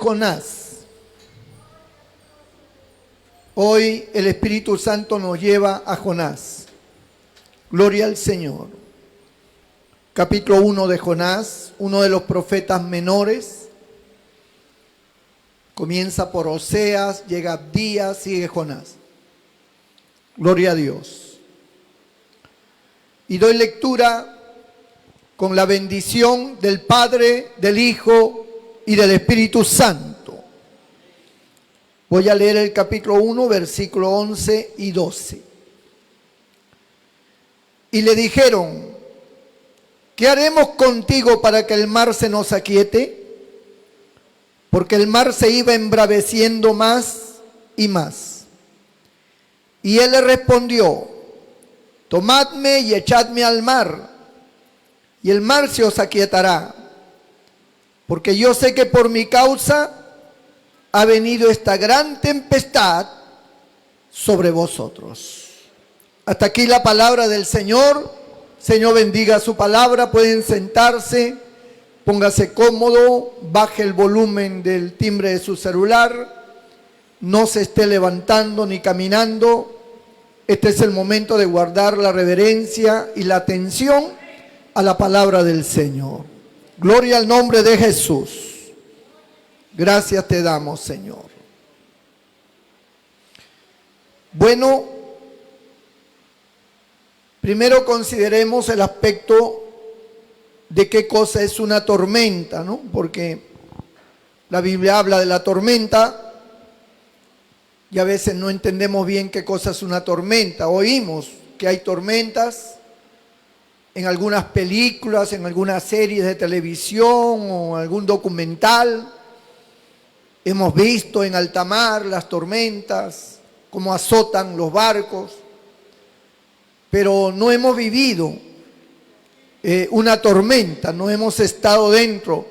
Jonás. Hoy el Espíritu Santo nos lleva a Jonás. Gloria al Señor. Capítulo 1 de Jonás, uno de los profetas menores. Comienza por Oseas, llega Abdías, sigue Jonás. Gloria a Dios. Y doy lectura con la bendición del Padre, del Hijo y del Espíritu Santo. Voy a leer el capítulo 1, versículo 11 y 12. Y le dijeron: ¿qué haremos contigo para que el mar se nos aquiete? Porque el mar se iba embraveciendo más y más. Y él le respondió: tomadme y echadme al mar, y el mar se os aquietará, porque yo sé que por mi causa ha venido esta gran tempestad sobre vosotros. Hasta aquí la palabra del Señor. Señor, bendiga su palabra. Pueden sentarse, póngase cómodo, baje el volumen del timbre de su celular, no se esté levantando ni caminando. Este es el momento de guardar la reverencia y la atención a la palabra del Señor. Gloria al nombre de Jesús. Gracias te damos, Señor. Bueno, primero consideremos el aspecto de qué cosa es una tormenta, ¿no? Porque la Biblia habla de la tormenta y a veces no entendemos bien qué cosa es una tormenta. Oímos que hay tormentas en algunas películas, en algunas series de televisión o algún documental. Hemos visto en alta mar las tormentas, cómo azotan los barcos, pero no hemos vivido una tormenta, no hemos estado dentro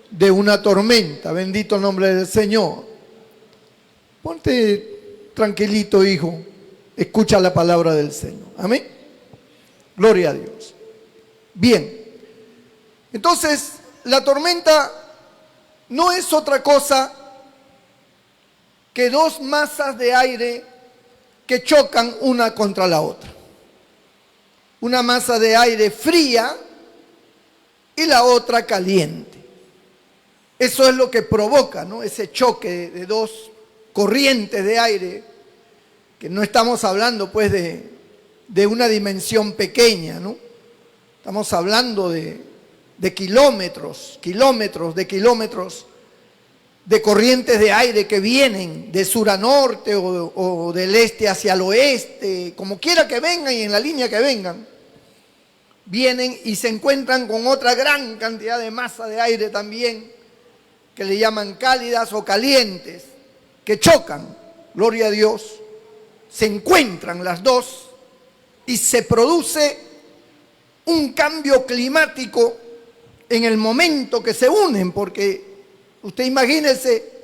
de una tormenta. Bendito el nombre del Señor. Ponte tranquilito, hijo, escucha la palabra del Señor. Amén. Gloria a Dios. Bien, entonces la tormenta no es otra cosa que dos masas de aire que chocan una contra la otra. Una masa de aire fría y la otra caliente. Eso es lo que provoca, ¿no?, ese choque de dos corrientes de aire, que no estamos hablando pues de una dimensión pequeña, ¿no? Estamos hablando de kilómetros de corrientes de aire que vienen de sur a norte o del este hacia el oeste, como quiera que vengan y en la línea que vengan. Vienen y se encuentran con otra gran cantidad de masa de aire también, que le llaman cálidas o calientes, que chocan, gloria a Dios, se encuentran las dos y se produce un cambio climático en el momento que se unen, porque usted imagínese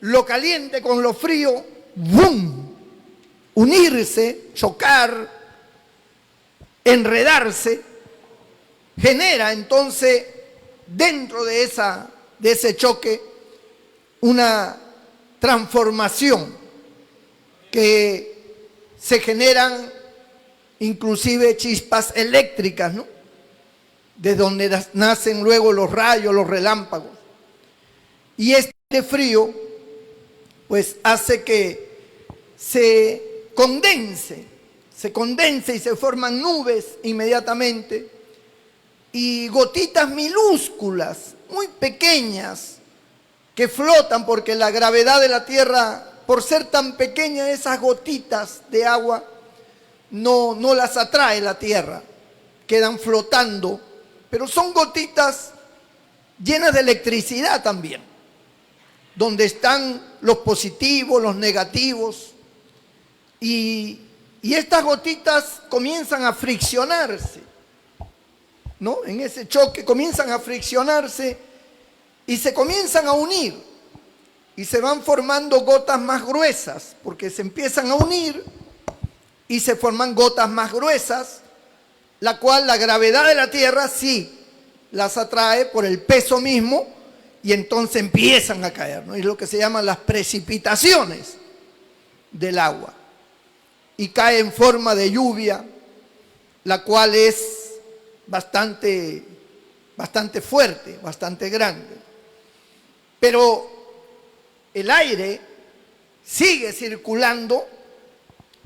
lo caliente con lo frío, ¡bum!, unirse, chocar, enredarse, genera entonces dentro de ese choque una transformación que se generan inclusive chispas eléctricas, ¿no?, de donde nacen luego los rayos, los relámpagos. Y este frío pues hace que se condense y se forman nubes inmediatamente, y gotitas minúsculas, muy pequeñas, que flotan porque la gravedad de la tierra, por ser tan pequeña, esas gotitas de agua no las atrae la tierra, quedan flotando, pero son gotitas llenas de electricidad también, donde están los positivos, los negativos, y estas gotitas comienzan a friccionarse, ¿no? En ese choque comienzan a friccionarse y se comienzan a unir, y se van formando gotas más gruesas, porque se empiezan a unir y se forman gotas más gruesas, la cual la gravedad de la tierra sí las atrae por el peso mismo y entonces empiezan a caer, ¿no? Es lo que se llaman las precipitaciones del agua. Y cae en forma de lluvia, la cual es bastante fuerte, bastante grande. Pero el aire sigue circulando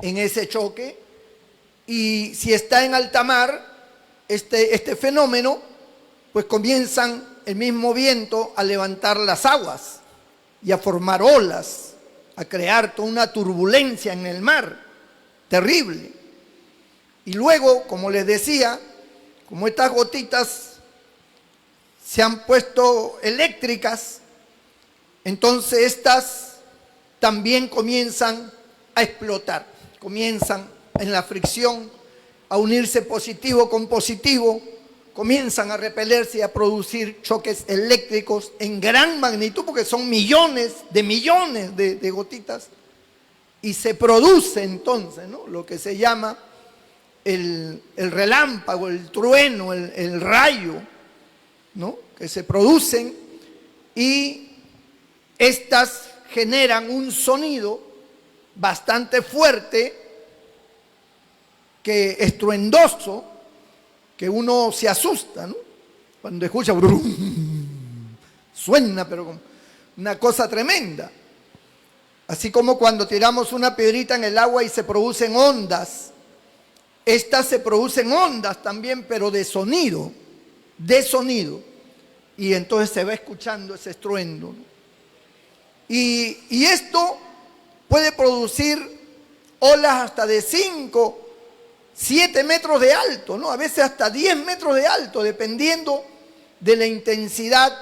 en ese choque, y si está en alta mar, este fenómeno, pues comienzan el mismo viento a levantar las aguas y a formar olas, a crear toda una turbulencia en el mar, terrible. Y luego, como les decía, como estas gotitas se han puesto eléctricas, entonces estas también comienzan a explotar, comienzan en la fricción a unirse positivo con positivo, comienzan a repelerse y a producir choques eléctricos en gran magnitud, porque son millones de gotitas, y se produce entonces, ¿no?, lo que se llama el relámpago, el trueno, el rayo, ¿no?, que se producen, y estas generan un sonido bastante fuerte, que estruendoso, que uno se asusta, ¿no?, cuando escucha brum, suena, pero como una cosa tremenda. Así como cuando tiramos una piedrita en el agua y se producen ondas, estas se producen ondas también, pero de sonido, y entonces se va escuchando ese estruendo, ¿no? Y esto puede producir olas hasta de 5, 7 metros de alto, ¿no?, a veces hasta 10 metros de alto, dependiendo de la intensidad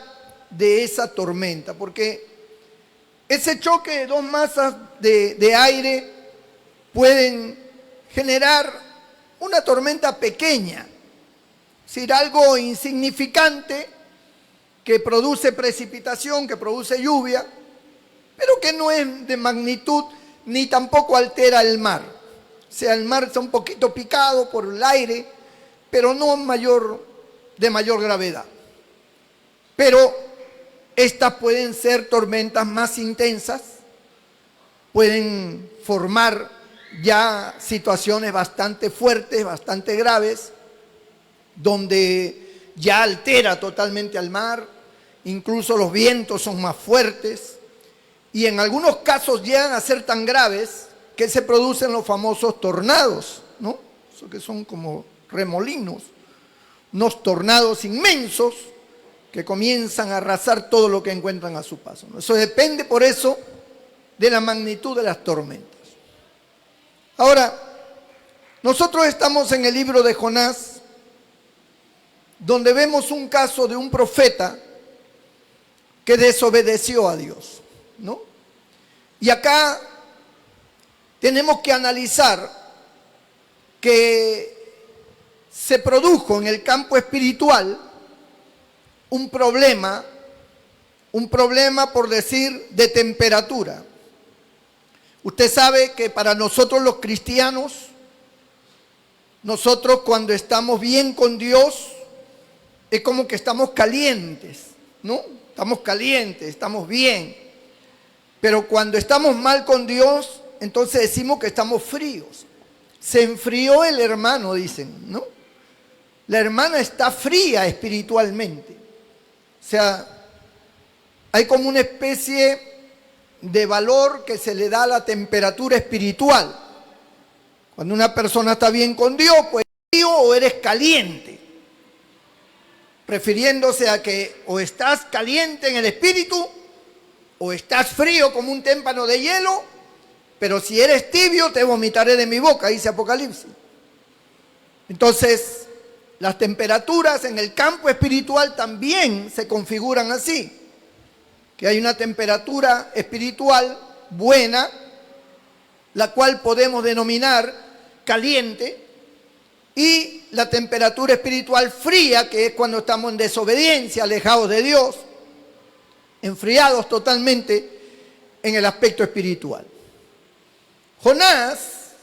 de esa tormenta, porque ese choque de dos masas de aire pueden generar una tormenta pequeña, es decir, algo insignificante que produce precipitación, que produce lluvia, pero que no es de magnitud ni tampoco altera el mar. O sea, el mar está un poquito picado por el aire, pero no de mayor gravedad. Pero estas pueden ser tormentas más intensas, pueden formar ya situaciones bastante fuertes, bastante graves, donde ya altera totalmente al mar, incluso los vientos son más fuertes, y en algunos casos llegan a ser tan graves que se producen los famosos tornados, ¿no? Eso que son como remolinos, unos tornados inmensos que comienzan a arrasar todo lo que encuentran a su paso, ¿no? Eso depende, por eso, de la magnitud de las tormentas. Ahora, nosotros estamos en el libro de Jonás, donde vemos un caso de un profeta que desobedeció a Dios, ¿no? Y acá tenemos que analizar que se produjo en el campo espiritual un problema por decir de temperatura. Usted sabe que para nosotros los cristianos, nosotros cuando estamos bien con Dios, es como que estamos calientes, ¿no? Estamos calientes, estamos bien. Pero cuando estamos mal con Dios, entonces decimos que estamos fríos. Se enfrió el hermano, dicen, ¿no? La hermana está fría espiritualmente. O sea, hay como una especie de valor que se le da a la temperatura espiritual. Cuando una persona está bien con Dios, pues frío o eres caliente, refiriéndose a que o estás caliente en el espíritu o estás frío como un témpano de hielo, pero si eres tibio te vomitaré de mi boca, dice Apocalipsis. Entonces, las temperaturas en el campo espiritual también se configuran así, que hay una temperatura espiritual buena, la cual podemos denominar caliente, y la temperatura espiritual fría, que es cuando estamos en desobediencia, alejados de Dios, enfriados totalmente en el aspecto espiritual. Jonás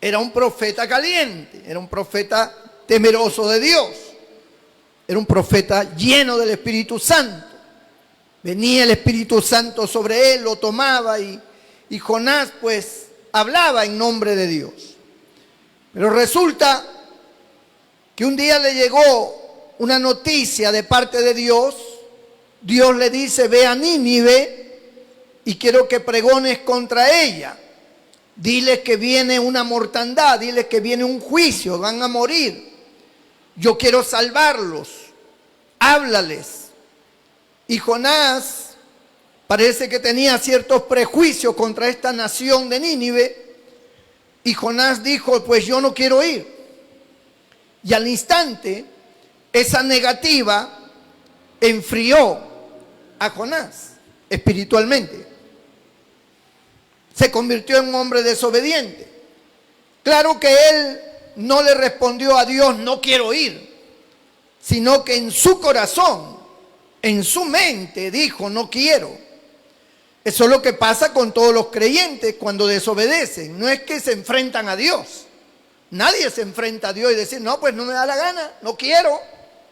era un profeta caliente, era un profeta temeroso de Dios, era un profeta lleno del Espíritu Santo. venía el Espíritu Santo sobre él, lo tomaba y Jonás pues hablaba en nombre de Dios. Pero resulta que un día le llegó una noticia de parte de Dios. Dios le dice: ve a Nínive y quiero que pregones contra ella. Diles que viene una mortandad, diles que viene un juicio, van a morir. Yo quiero salvarlos, háblales. Y Jonás parece que tenía ciertos prejuicios contra esta nación de Nínive. Y Jonás dijo: pues yo no quiero ir. Y al instante, esa negativa enfrió a Jonás espiritualmente. Se convirtió en un hombre desobediente. Claro que él no le respondió a Dios: no quiero ir, sino que en su corazón, en su mente dijo: no quiero. Eso es lo que pasa con todos los creyentes cuando desobedecen. No es que se enfrentan a Dios. Nadie se enfrenta a Dios y dice: no, pues no me da la gana, no quiero,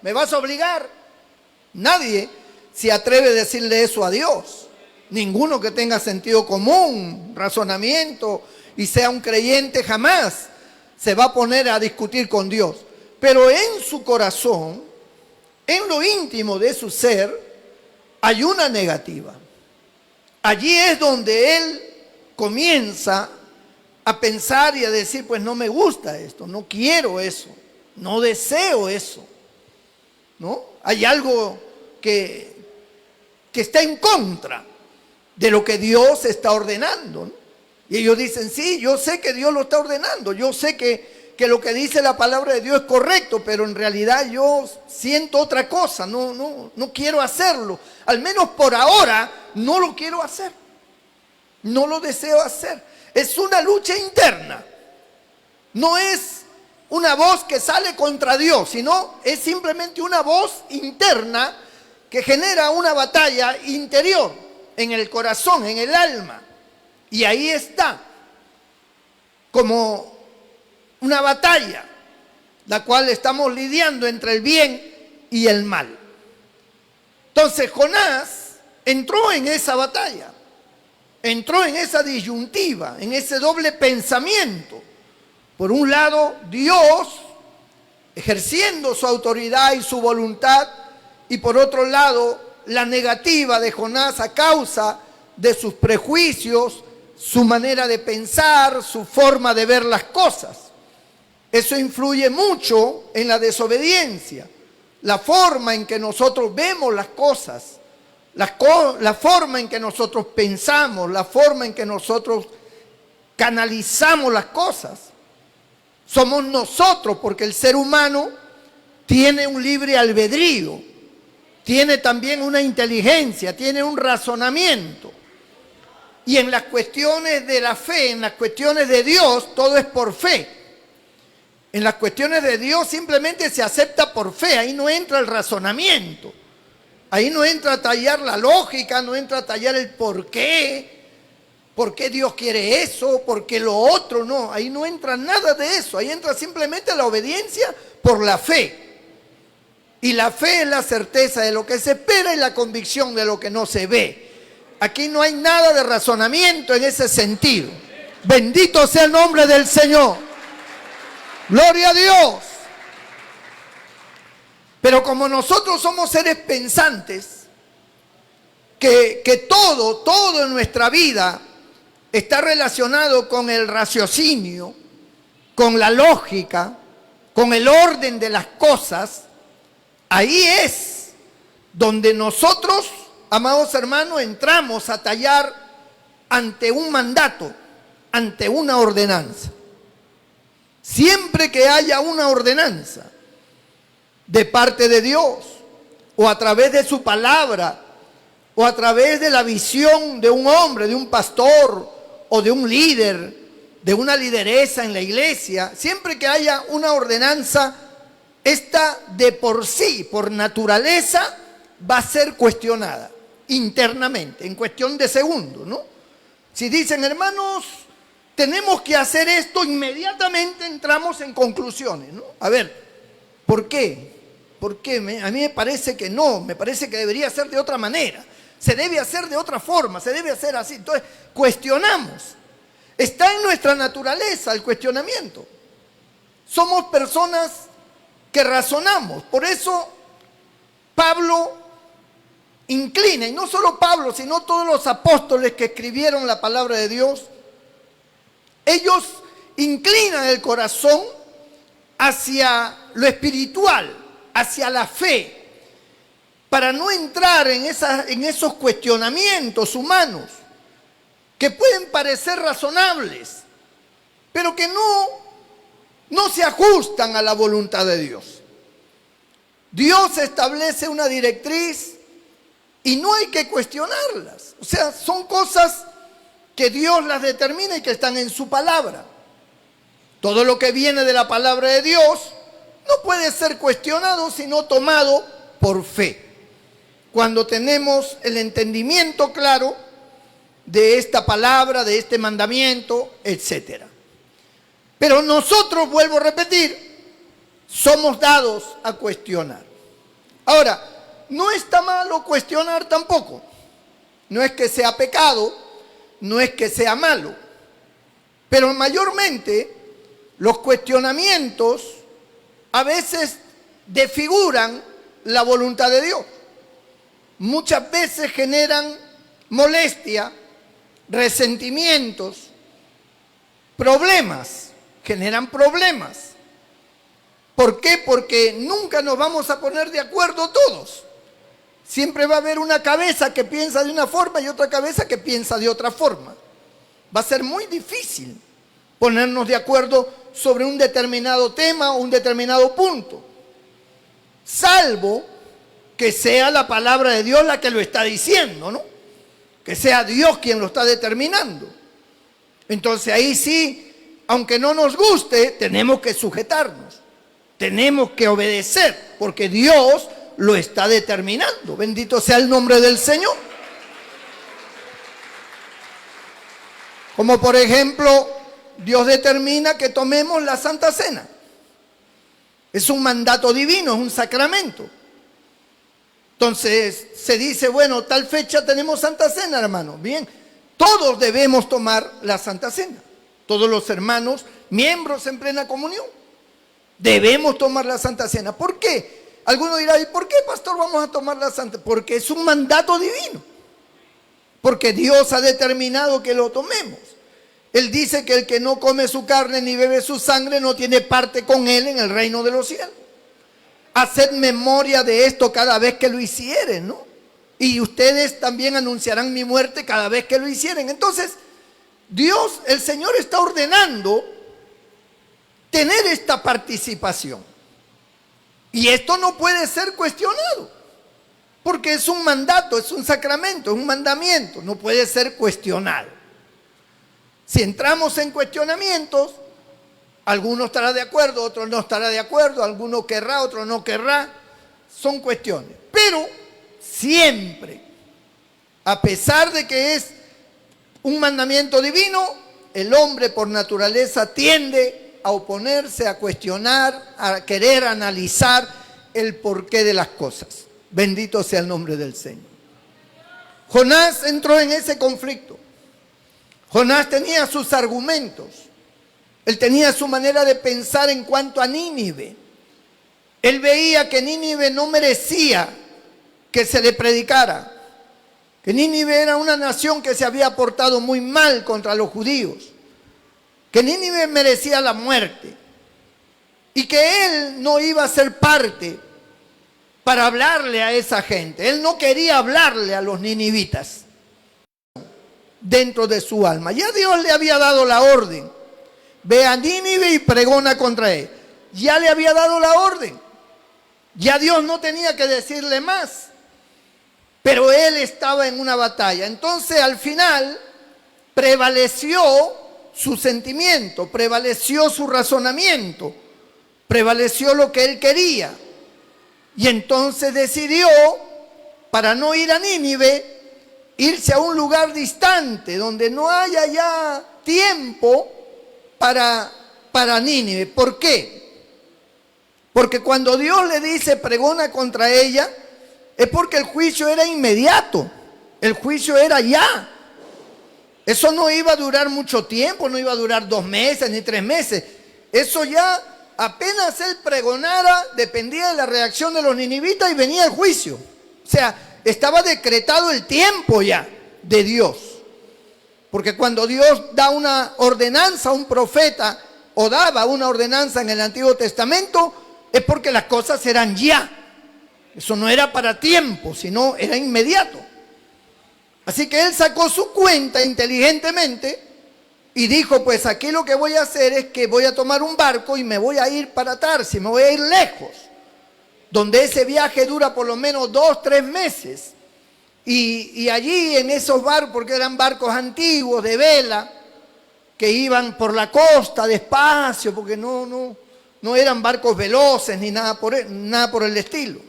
me vas a obligar. Nadie se atreve a decirle eso a Dios. Ninguno que tenga sentido común, razonamiento y sea un creyente jamás se va a poner a discutir con Dios. Pero en su corazón, en lo íntimo de su ser, hay una negativa. Allí es donde él comienza a pensar y a decir: pues no me gusta esto, no quiero eso, no deseo eso, ¿no? Hay algo que está en contra de lo que Dios está ordenando, ¿no? Y ellos dicen: sí, yo sé que Dios lo está ordenando, yo sé que lo que dice la palabra de Dios es correcto, pero en realidad yo siento otra cosa, no quiero hacerlo. Al menos por ahora no lo quiero hacer, no lo deseo hacer. Es una lucha interna, no es una voz que sale contra Dios, sino es simplemente una voz interna que genera una batalla interior en el corazón, en el alma. Y ahí está, como una batalla, la cual estamos lidiando entre el bien y el mal. Entonces Jonás entró en esa batalla, entró en esa disyuntiva, en ese doble pensamiento. Por un lado, Dios ejerciendo su autoridad y su voluntad, y por otro lado, la negativa de Jonás a causa de sus prejuicios, su manera de pensar, su forma de ver las cosas. Eso influye mucho en la desobediencia, la forma en que nosotros vemos las cosas, la forma en que nosotros pensamos, la forma en que nosotros canalizamos las cosas. Somos nosotros, porque el ser humano tiene un libre albedrío, tiene también una inteligencia, tiene un razonamiento. Y en las cuestiones de la fe, en las cuestiones de Dios, todo es por fe. En las cuestiones de Dios simplemente se acepta por fe, ahí no entra el razonamiento. Ahí no entra a tallar la lógica, no entra a tallar el por qué Dios quiere eso, por qué lo otro, no. Ahí no entra nada de eso, ahí entra simplemente la obediencia por la fe. Y la fe es la certeza de lo que se espera y la convicción de lo que no se ve. Aquí no hay nada de razonamiento en ese sentido. Bendito sea el nombre del Señor. Gloria a Dios. Pero como nosotros somos seres pensantes, que todo en nuestra vida está relacionado con el raciocinio, con la lógica, con el orden de las cosas, ahí es donde nosotros, amados hermanos, entramos a tallar ante un mandato, ante una ordenanza. Siempre que haya una ordenanza de parte de Dios, o a través de su palabra, o a través de la visión de un hombre, de un pastor, o de un líder, de una lideresa en la iglesia, siempre que haya una ordenanza, esta de por sí, por naturaleza, va a ser cuestionada internamente, en cuestión de segundos, ¿no? Si dicen: hermanos, tenemos que hacer esto, inmediatamente entramos en conclusiones, ¿no? A ver, ¿por qué? ¿Por qué? A mí me parece que no, me parece que debería ser de otra manera. se debe hacer de otra forma, se debe hacer así. Entonces, cuestionamos. Está en nuestra naturaleza el cuestionamiento. Somos personas que razonamos. Por eso Pablo inclina, y no solo Pablo, sino todos los apóstoles que escribieron la palabra de Dios, ellos inclinan el corazón hacia lo espiritual, hacia la fe, para no entrar en esos cuestionamientos humanos que pueden parecer razonables, pero que no se ajustan a la voluntad de Dios. Dios establece una directriz y no hay que cuestionarlas. O sea, son cosas que Dios las determina y que están en su palabra. Todo lo que viene de la palabra de Dios no puede ser cuestionado, sino tomado por fe. Cuando tenemos el entendimiento claro de esta palabra, de este mandamiento, etc. Pero nosotros, vuelvo a repetir, somos dados a cuestionar. Ahora, no está malo cuestionar tampoco. No es que sea pecado, no es que sea malo. Pero mayormente los cuestionamientos a veces desfiguran la voluntad de Dios. Muchas veces generan molestia, resentimientos, problemas, generan problemas. ¿Por qué? Porque nunca nos vamos a poner de acuerdo todos. Siempre va a haber una cabeza que piensa de una forma y otra cabeza que piensa de otra forma. Va a ser muy difícil ponernos de acuerdo sobre un determinado tema o un determinado punto, salvo que sea la palabra de Dios la que lo está diciendo, ¿no? Que sea Dios quien lo está determinando. Entonces ahí sí, aunque no nos guste, tenemos que sujetarnos, tenemos que obedecer, porque Dios lo está determinando. Bendito sea el nombre del Señor. Como por ejemplo, Dios determina que tomemos la Santa Cena. Es un mandato divino, es un sacramento. Entonces se dice, bueno, tal fecha tenemos Santa Cena, hermano. Bien, todos debemos tomar la Santa Cena. Todos los hermanos, miembros en plena comunión, debemos tomar la Santa Cena. ¿Por qué? Alguno dirá, ¿y por qué, pastor, vamos a tomar la Santa? Porque es un mandato divino. Porque Dios ha determinado que lo tomemos. Él dice que el que no come su carne ni bebe su sangre no tiene parte con él en el reino de los cielos. Haced memoria de esto cada vez que lo hicieren, ¿no? Y ustedes también anunciarán mi muerte cada vez que lo hicieren. Entonces, Dios, el Señor, está ordenando tener esta participación. Y esto no puede ser cuestionado, porque es un mandato, es un sacramento, es un mandamiento, no puede ser cuestionado. Si entramos en cuestionamientos, alguno estará de acuerdo, otro no estará de acuerdo, alguno querrá, otro no querrá, son cuestiones. Pero siempre, a pesar de que es un mandamiento divino, el hombre por naturaleza tiende a oponerse, a cuestionar, a querer analizar el porqué de las cosas. Bendito sea el nombre del Señor. Jonás entró en ese conflicto. Jonás tenía sus argumentos. Él tenía su manera de pensar en cuanto a Nínive. Él veía que Nínive no merecía que se le predicara. Que Nínive era una nación que se había portado muy mal contra los judíos. Que Nínive merecía la muerte. Y que él no iba a ser parte para hablarle a esa gente. Él no quería hablarle a los ninivitas dentro de su alma. Ya Dios le había dado la orden. Ve a Nínive y pregona contra él. Ya le había dado la orden. Ya Dios no tenía que decirle más. Pero él estaba en una batalla. Entonces al final prevaleció su sentimiento, prevaleció su razonamiento, prevaleció lo que él quería. Y entonces decidió, para no ir a Nínive, irse a un lugar distante, donde no haya ya tiempo para Nínive. ¿Por qué? Porque cuando Dios le dice pregona contra ella, es porque el juicio era inmediato. El juicio era ya. Eso no iba a durar mucho tiempo, no iba a durar 2 meses ni 3 meses. Eso ya, apenas él pregonara, dependía de la reacción de los ninivitas y venía el juicio. O sea, estaba decretado el tiempo ya de Dios. Porque cuando Dios da una ordenanza a un profeta o daba una ordenanza en el Antiguo Testamento, es porque las cosas eran ya. Eso no era para tiempo, sino era inmediato. Así que él sacó su cuenta inteligentemente y dijo, pues aquí lo que voy a hacer es que voy a tomar un barco y me voy a ir para Tarsis, me voy a ir lejos, donde ese viaje dura por lo menos 2, 3 meses. Y allí en esos barcos, porque eran barcos antiguos de vela, que iban por la costa despacio, porque no eran barcos veloces ni nada por el estilo.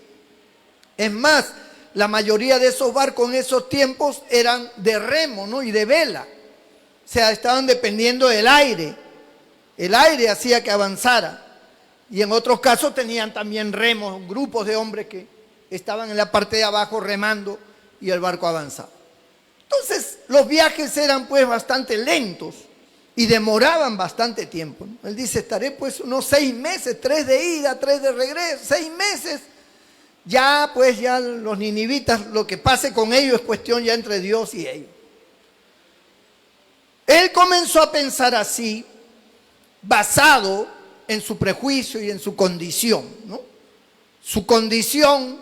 Es más, la mayoría de esos barcos en esos tiempos eran de remo, ¿no? Y de vela. O sea, estaban dependiendo del aire. El aire hacía que avanzara. Y en otros casos tenían también remos, grupos de hombres que estaban en la parte de abajo remando y el barco avanzaba. Entonces, los viajes eran pues bastante lentos y demoraban bastante tiempo, ¿no? Él dice, estaré pues unos 6 meses, 3 de ida, 3 de regreso, 6 meses. Ya pues ya los ninivitas, lo que pase con ellos es cuestión ya entre Dios y ellos. Él comenzó a pensar así, basado en su prejuicio y en su condición, ¿no? Su condición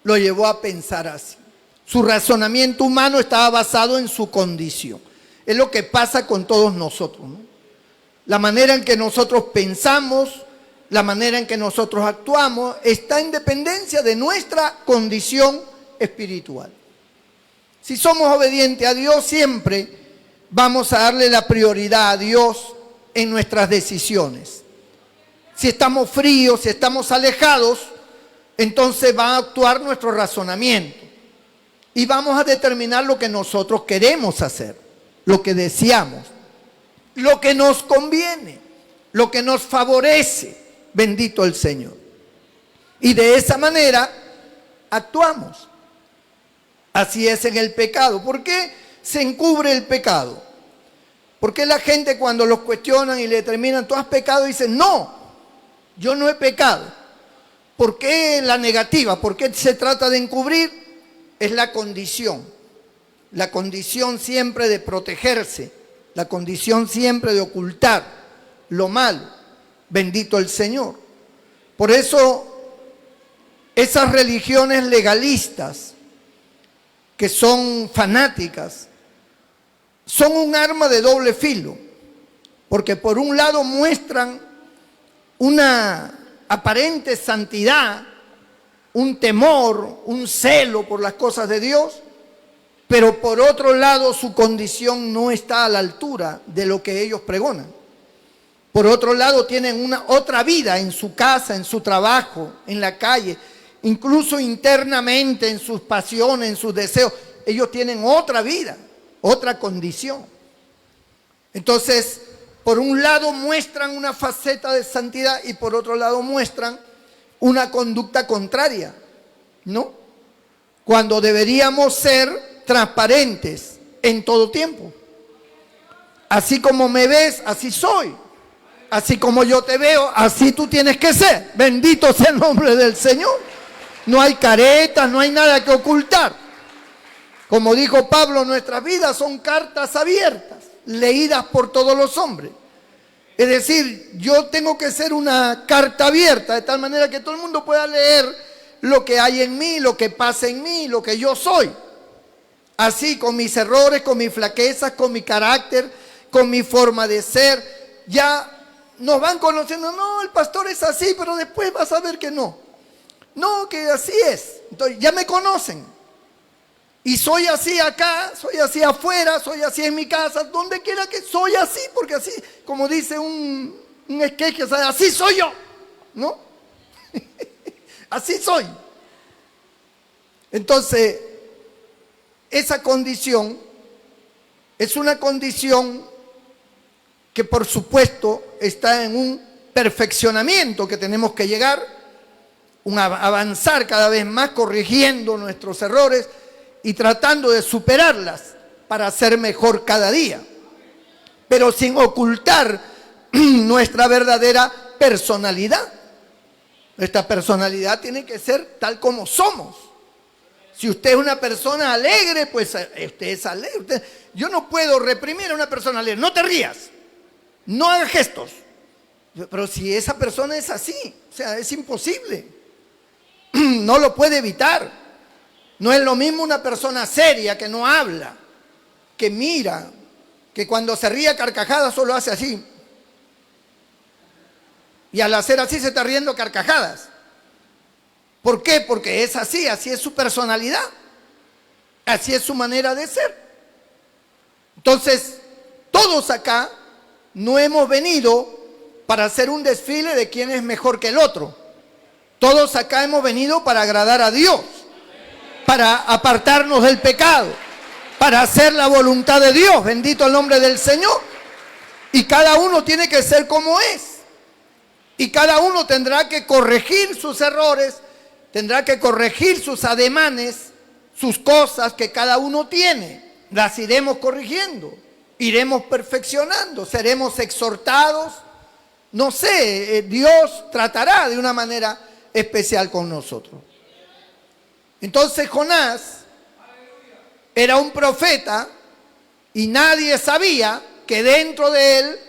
lo llevó a pensar así. Su razonamiento humano estaba basado en su condición. Es lo que pasa con todos nosotros, ¿no? La manera en que nosotros pensamos, la manera en que nosotros actuamos, está en dependencia de nuestra condición espiritual. Si somos obedientes a Dios, siempre vamos a darle la prioridad a Dios en nuestras decisiones. Si estamos fríos, si estamos alejados, entonces va a actuar nuestro razonamiento. Y vamos a determinar lo que nosotros queremos hacer, lo que deseamos, lo que nos conviene, lo que nos favorece. Bendito el Señor. Y de esa manera actuamos. Así es en el pecado. ¿Por qué se encubre el pecado? Porque la gente cuando los cuestionan y le determinan, ¿tú has pecado? Dicen, no, yo no he pecado. ¿Por qué la negativa? ¿Por qué se trata de encubrir? Es la condición siempre de protegerse, la condición siempre de ocultar lo malo. Bendito el Señor. Por eso, esas religiones legalistas, que son fanáticas, son un arma de doble filo, porque por un lado muestran una aparente santidad, un temor, un celo por las cosas de Dios, pero por otro lado su condición no está a la altura de lo que ellos pregonan. Por otro lado tienen otra vida en su casa, en su trabajo, en la calle, incluso internamente en sus pasiones, en sus deseos. Ellos tienen otra vida, otra condición. Entonces, por un lado muestran una faceta de santidad y por otro lado muestran una conducta contraria, ¿no? Cuando deberíamos ser transparentes en todo tiempo. Así como me ves, así soy. Así como yo te veo, así tú tienes que ser. Bendito sea el nombre del Señor. No hay caretas, no hay nada que ocultar. Como dijo Pablo, nuestras vidas son cartas abiertas, leídas por todos los hombres. Es decir, yo tengo que ser una carta abierta, de tal manera que todo el mundo pueda leer lo que hay en mí, lo que pasa en mí, lo que yo soy. Así, con mis errores, con mis flaquezas, con mi carácter, con mi forma de ser, ya nos van conociendo. No, el pastor es así, pero después vas a ver que no. No, que así es. Entonces, ya me conocen. Y soy así acá, soy así afuera, soy así en mi casa, donde quiera que soy así, porque así, como dice un esqueje, o sea, así soy yo, ¿no? Así soy. Entonces, esa condición es una condición que por supuesto está en un perfeccionamiento que tenemos que llegar, un avanzar cada vez más corrigiendo nuestros errores y tratando de superarlas para ser mejor cada día, pero sin ocultar nuestra verdadera personalidad. Nuestra personalidad tiene que ser tal como somos. Si usted es una persona alegre, pues usted es alegre. Yo no puedo reprimir a una persona alegre. No te rías, no hagas gestos. Pero si esa persona es así, o sea, es imposible. No lo puede evitar. No es lo mismo una persona seria que no habla, que mira, que cuando se ríe a carcajadas solo hace así. Y al hacer así se está riendo carcajadas. ¿Por qué? Porque es así, así es su personalidad. Así es su manera de ser. Entonces, todos acá no hemos venido para hacer un desfile de quién es mejor que el otro. Todos acá hemos venido para agradar a Dios, para apartarnos del pecado, para hacer la voluntad de Dios. Bendito el nombre del Señor. Y cada uno tiene que ser como es. Y cada uno tendrá que corregir sus errores, tendrá que corregir sus ademanes, sus cosas que cada uno tiene. Las iremos corrigiendo, iremos perfeccionando, seremos exhortados. No sé, Dios tratará de una manera especial con nosotros. Entonces Jonás era un profeta y nadie sabía que dentro de él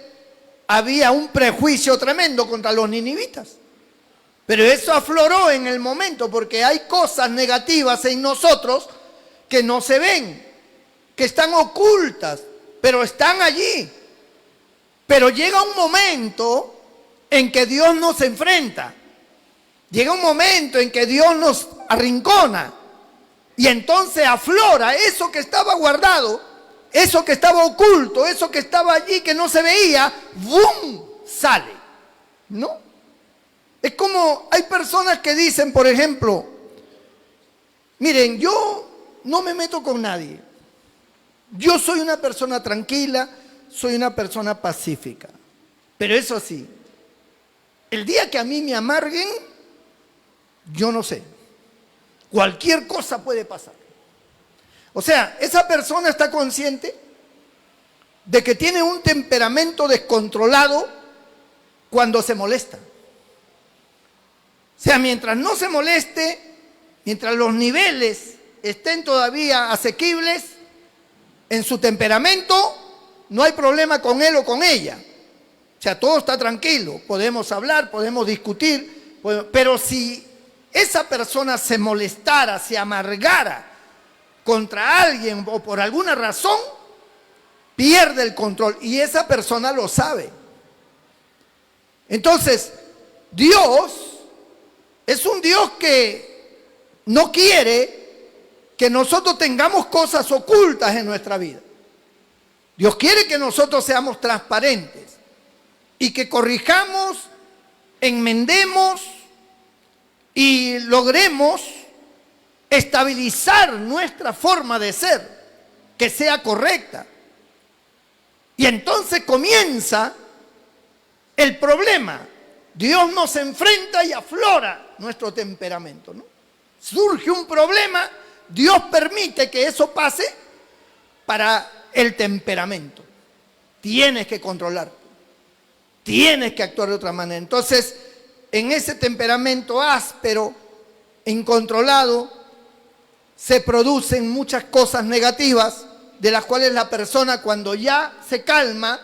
había un prejuicio tremendo contra los ninivitas. Pero eso afloró en el momento, porque hay cosas negativas en nosotros que no se ven, que están ocultas, pero están allí. Pero llega un momento en que Dios nos enfrenta. Llega un momento en que Dios nos arrincona. Y entonces aflora eso que estaba guardado, eso que estaba oculto, eso que estaba allí que no se veía, ¡bum!, sale. ¿No? Es como hay personas que dicen, por ejemplo, miren, yo no me meto con nadie. Yo soy una persona tranquila, soy una persona pacífica. Pero eso sí, el día que a mí me amarguen, yo no sé. Cualquier cosa puede pasar. O sea, esa persona está consciente de que tiene un temperamento descontrolado cuando se molesta. O sea, mientras no se moleste, mientras los niveles estén todavía asequibles en su temperamento, no hay problema con él o con ella. O sea, todo está tranquilo, podemos hablar, podemos discutir, pero si esa persona se molestara, se amargara contra alguien o por alguna razón, pierde el control y esa persona lo sabe. Entonces, Dios es un Dios que no quiere que nosotros tengamos cosas ocultas en nuestra vida. Dios quiere que nosotros seamos transparentes y que corrijamos, enmendemos y logremos estabilizar nuestra forma de ser, que sea correcta. Y entonces comienza el problema. Dios nos enfrenta y aflora nuestro temperamento, ¿no? Surge un problema, Dios permite que eso pase para el temperamento. Tienes que controlarte, tienes que actuar de otra manera. Entonces, en ese temperamento áspero, incontrolado, se producen muchas cosas negativas, de las cuales la persona, cuando ya se calma,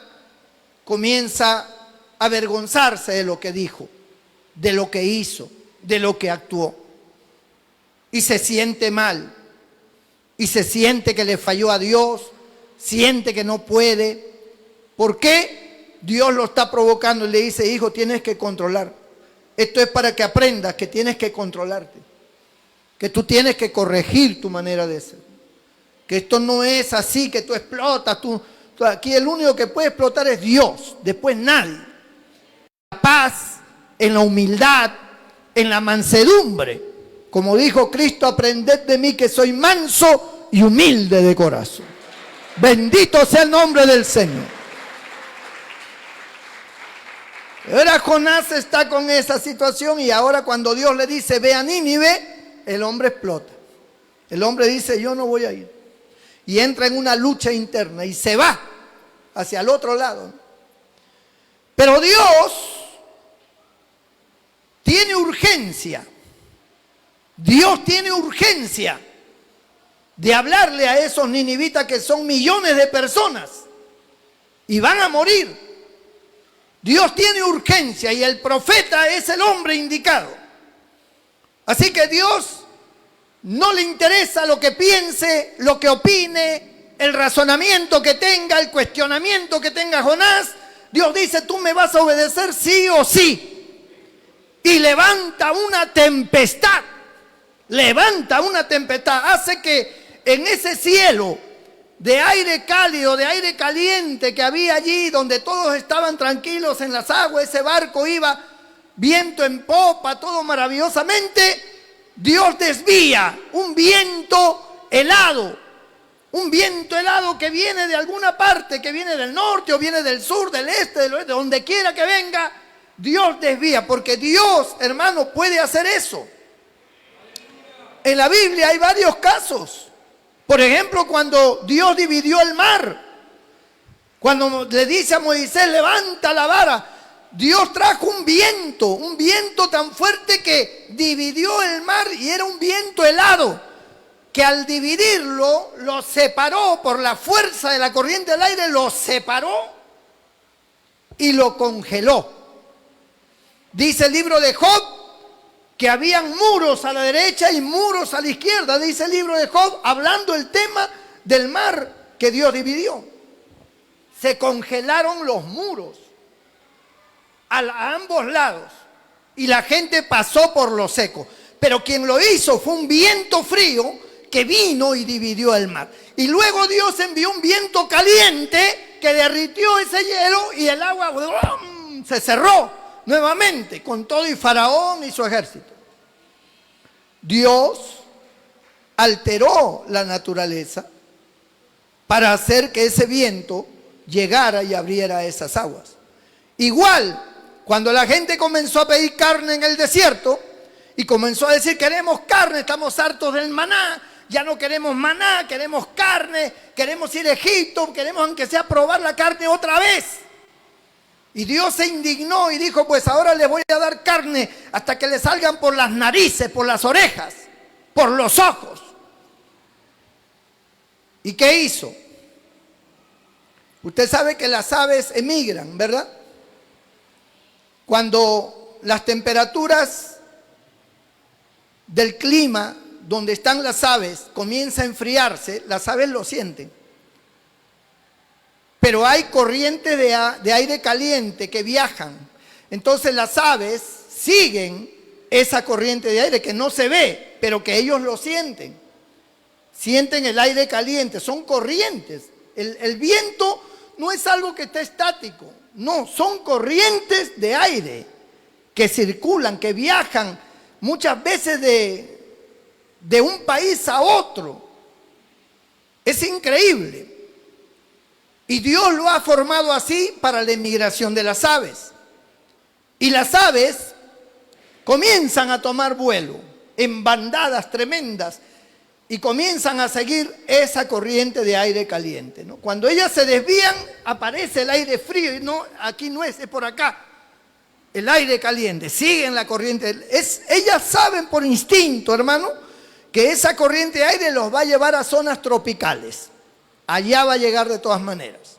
comienza a avergonzarse de lo que dijo, de lo que hizo, de lo que actuó. Y se siente mal, y se siente que le falló a Dios, siente que no puede. ¿Por qué? Dios lo está provocando y le dice, hijo, tienes que controlar. Esto es para que aprendas que tienes que controlarte, que tú tienes que corregir tu manera de ser, que esto no es así, que tú explotas, aquí el único que puede explotar es Dios, después nadie. La paz, en la humildad, en la mansedumbre, como dijo Cristo, aprended de mí que soy manso y humilde de corazón. Bendito sea el nombre del Señor. Ahora Jonás está con esa situación y ahora cuando Dios le dice, ve a Nínive, el hombre explota. El hombre dice, yo no voy a ir. Y entra en una lucha interna y se va hacia el otro lado. Pero Dios tiene urgencia. Dios tiene urgencia de hablarle a esos ninivitas que son millones de personas y van a morir. Dios tiene urgencia y el profeta es el hombre indicado. Así que Dios no le interesa lo que piense, lo que opine, el razonamiento que tenga, el cuestionamiento que tenga Jonás. Dios dice, tú me vas a obedecer sí o sí. Y levanta una tempestad. Levanta una tempestad. Hace que en ese cielo de aire cálido, de aire caliente que había allí, donde todos estaban tranquilos en las aguas, ese barco iba viento en popa, todo maravillosamente. Dios desvía un viento helado que viene de alguna parte, que viene del norte o viene del sur, del este, del oeste, donde quiera que venga. Dios desvía, porque Dios, hermano, puede hacer eso. En la Biblia hay varios casos. Por ejemplo, cuando Dios dividió el mar, cuando le dice a Moisés, levanta la vara, Dios trajo un viento tan fuerte que dividió el mar y era un viento helado, que al dividirlo, lo separó por la fuerza de la corriente del aire, lo separó y lo congeló. Dice el libro de Job que habían muros a la derecha y muros a la izquierda. Dice el libro de Job, hablando el tema del mar que Dios dividió. Se congelaron los muros a ambos lados y la gente pasó por lo seco. Pero quien lo hizo fue un viento frío que vino y dividió el mar. Y luego Dios envió un viento caliente que derritió ese hielo y el agua se cerró nuevamente con todo y Faraón y su ejército. Dios alteró la naturaleza para hacer que ese viento llegara y abriera esas aguas. Igual, cuando la gente comenzó a pedir carne en el desierto y comenzó a decir, queremos carne, estamos hartos del maná, ya no queremos maná, queremos carne, queremos ir a Egipto, queremos aunque sea probar la carne otra vez. Y Dios se indignó y dijo, pues ahora les voy a dar carne hasta que le salgan por las narices, por las orejas, por los ojos. ¿Y qué hizo? Usted sabe que las aves emigran, ¿verdad? Cuando las temperaturas del clima donde están las aves comienza a enfriarse, las aves lo sienten. Pero hay corrientes de aire caliente que viajan. Entonces las aves siguen esa corriente de aire que no se ve, pero que ellos lo sienten. Sienten el aire caliente, son corrientes. El viento no es algo que esté estático, no, son corrientes de aire que circulan, que viajan muchas veces de un país a otro. Es increíble. Y Dios lo ha formado así para la emigración de las aves. Y las aves comienzan a tomar vuelo en bandadas tremendas y comienzan a seguir esa corriente de aire caliente, ¿no? Cuando ellas se desvían, aparece el aire frío y no, aquí no es por acá. El aire caliente, siguen la corriente. Ellas saben por instinto, hermano, que esa corriente de aire los va a llevar a zonas tropicales. Allá va a llegar de todas maneras.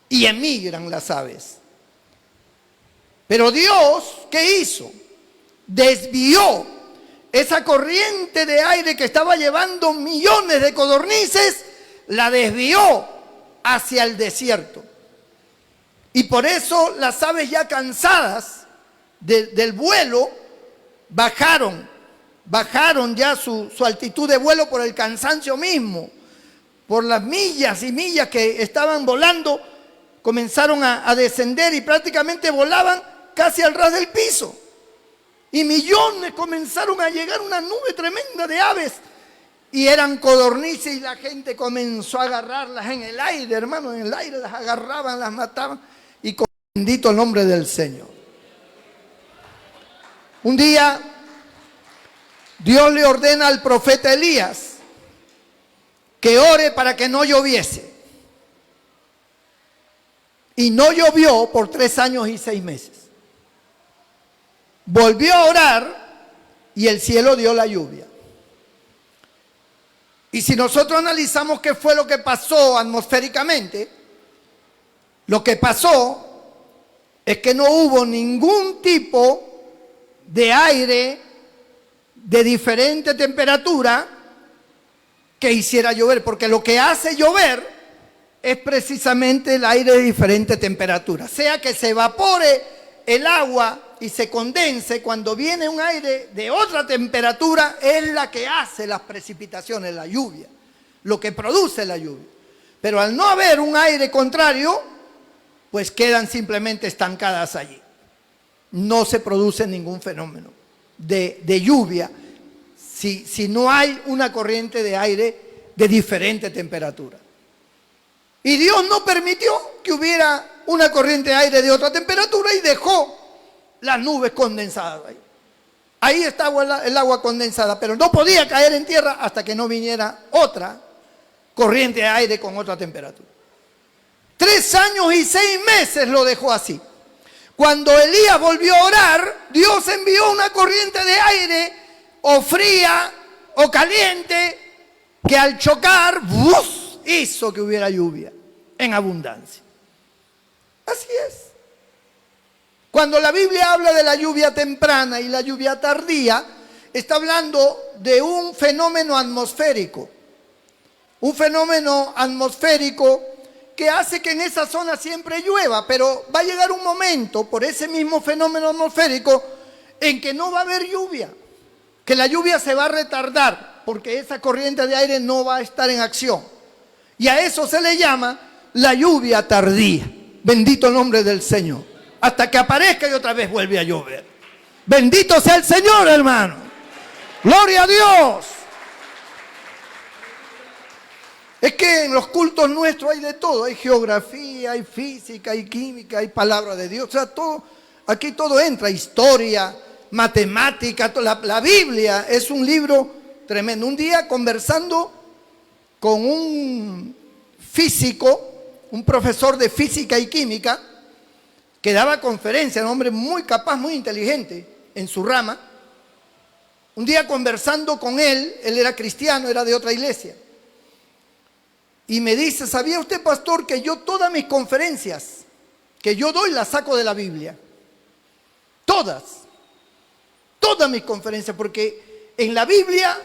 Y emigran las aves. Pero Dios, ¿qué hizo? Desvió esa corriente de aire que estaba llevando millones de codornices, la desvió hacia el desierto. Y por eso las aves ya cansadas del vuelo, bajaron ya su altitud de vuelo por el cansancio mismo. Por las millas y millas que estaban volando, comenzaron a descender y prácticamente volaban casi al ras del piso. Y millones comenzaron a llegar, una nube tremenda de aves. Y eran codornices y la gente comenzó a agarrarlas en el aire, hermano, en el aire las agarraban, las mataban. Y con bendito el nombre del Señor. Un día, Dios le ordena al profeta Elías que ore para que no lloviese. Y no llovió por 3 años y 6 meses. Volvió a orar y el cielo dio la lluvia. Y si nosotros analizamos qué fue lo que pasó atmosféricamente, lo que pasó es que no hubo ningún tipo de aire de diferente temperatura que hiciera llover, porque lo que hace llover es precisamente el aire de diferente temperatura, sea que se evapore el agua y se condense. Cuando viene un aire de otra temperatura es la que hace las precipitaciones, la lluvia, lo que produce la lluvia. Pero al no haber un aire contrario, pues quedan simplemente estancadas allí. No se produce ningún fenómeno de lluvia si no hay una corriente de aire de diferente temperatura. Y Dios no permitió que hubiera una corriente de aire de otra temperatura y dejó las nubes condensadas ahí. Ahí estaba el agua condensada, pero no podía caer en tierra hasta que no viniera otra corriente de aire con otra temperatura. 3 años y 6 meses lo dejó así. Cuando Elías volvió a orar, Dios envió una corriente de aire, o fría o caliente, que al chocar, ¡buf!, hizo que hubiera lluvia en abundancia. Así es. Cuando la Biblia habla de la lluvia temprana y la lluvia tardía, está hablando de un fenómeno atmosférico. Un fenómeno atmosférico que hace que en esa zona siempre llueva, pero va a llegar un momento, por ese mismo fenómeno atmosférico, en que no va a haber lluvia, que la lluvia se va a retardar, porque esa corriente de aire no va a estar en acción. Y a eso se le llama la lluvia tardía. Bendito el nombre del Señor. Hasta que aparezca y otra vez vuelve a llover. Bendito sea el Señor, hermano. Gloria a Dios. Es que en los cultos nuestros hay de todo. Hay geografía, hay física, hay química, hay palabra de Dios. O sea, todo, aquí todo entra. Historia, matemática. La Biblia es un libro tremendo. Un día conversando con un físico, un profesor de física y química, que daba conferencia, un hombre muy capaz, muy inteligente en su rama. Un día conversando con él era cristiano, era de otra iglesia, y me dice: ¿sabía usted, pastor, que yo todas mis conferencias que yo doy las saco de la Biblia? Todas mis conferencias, porque en la Biblia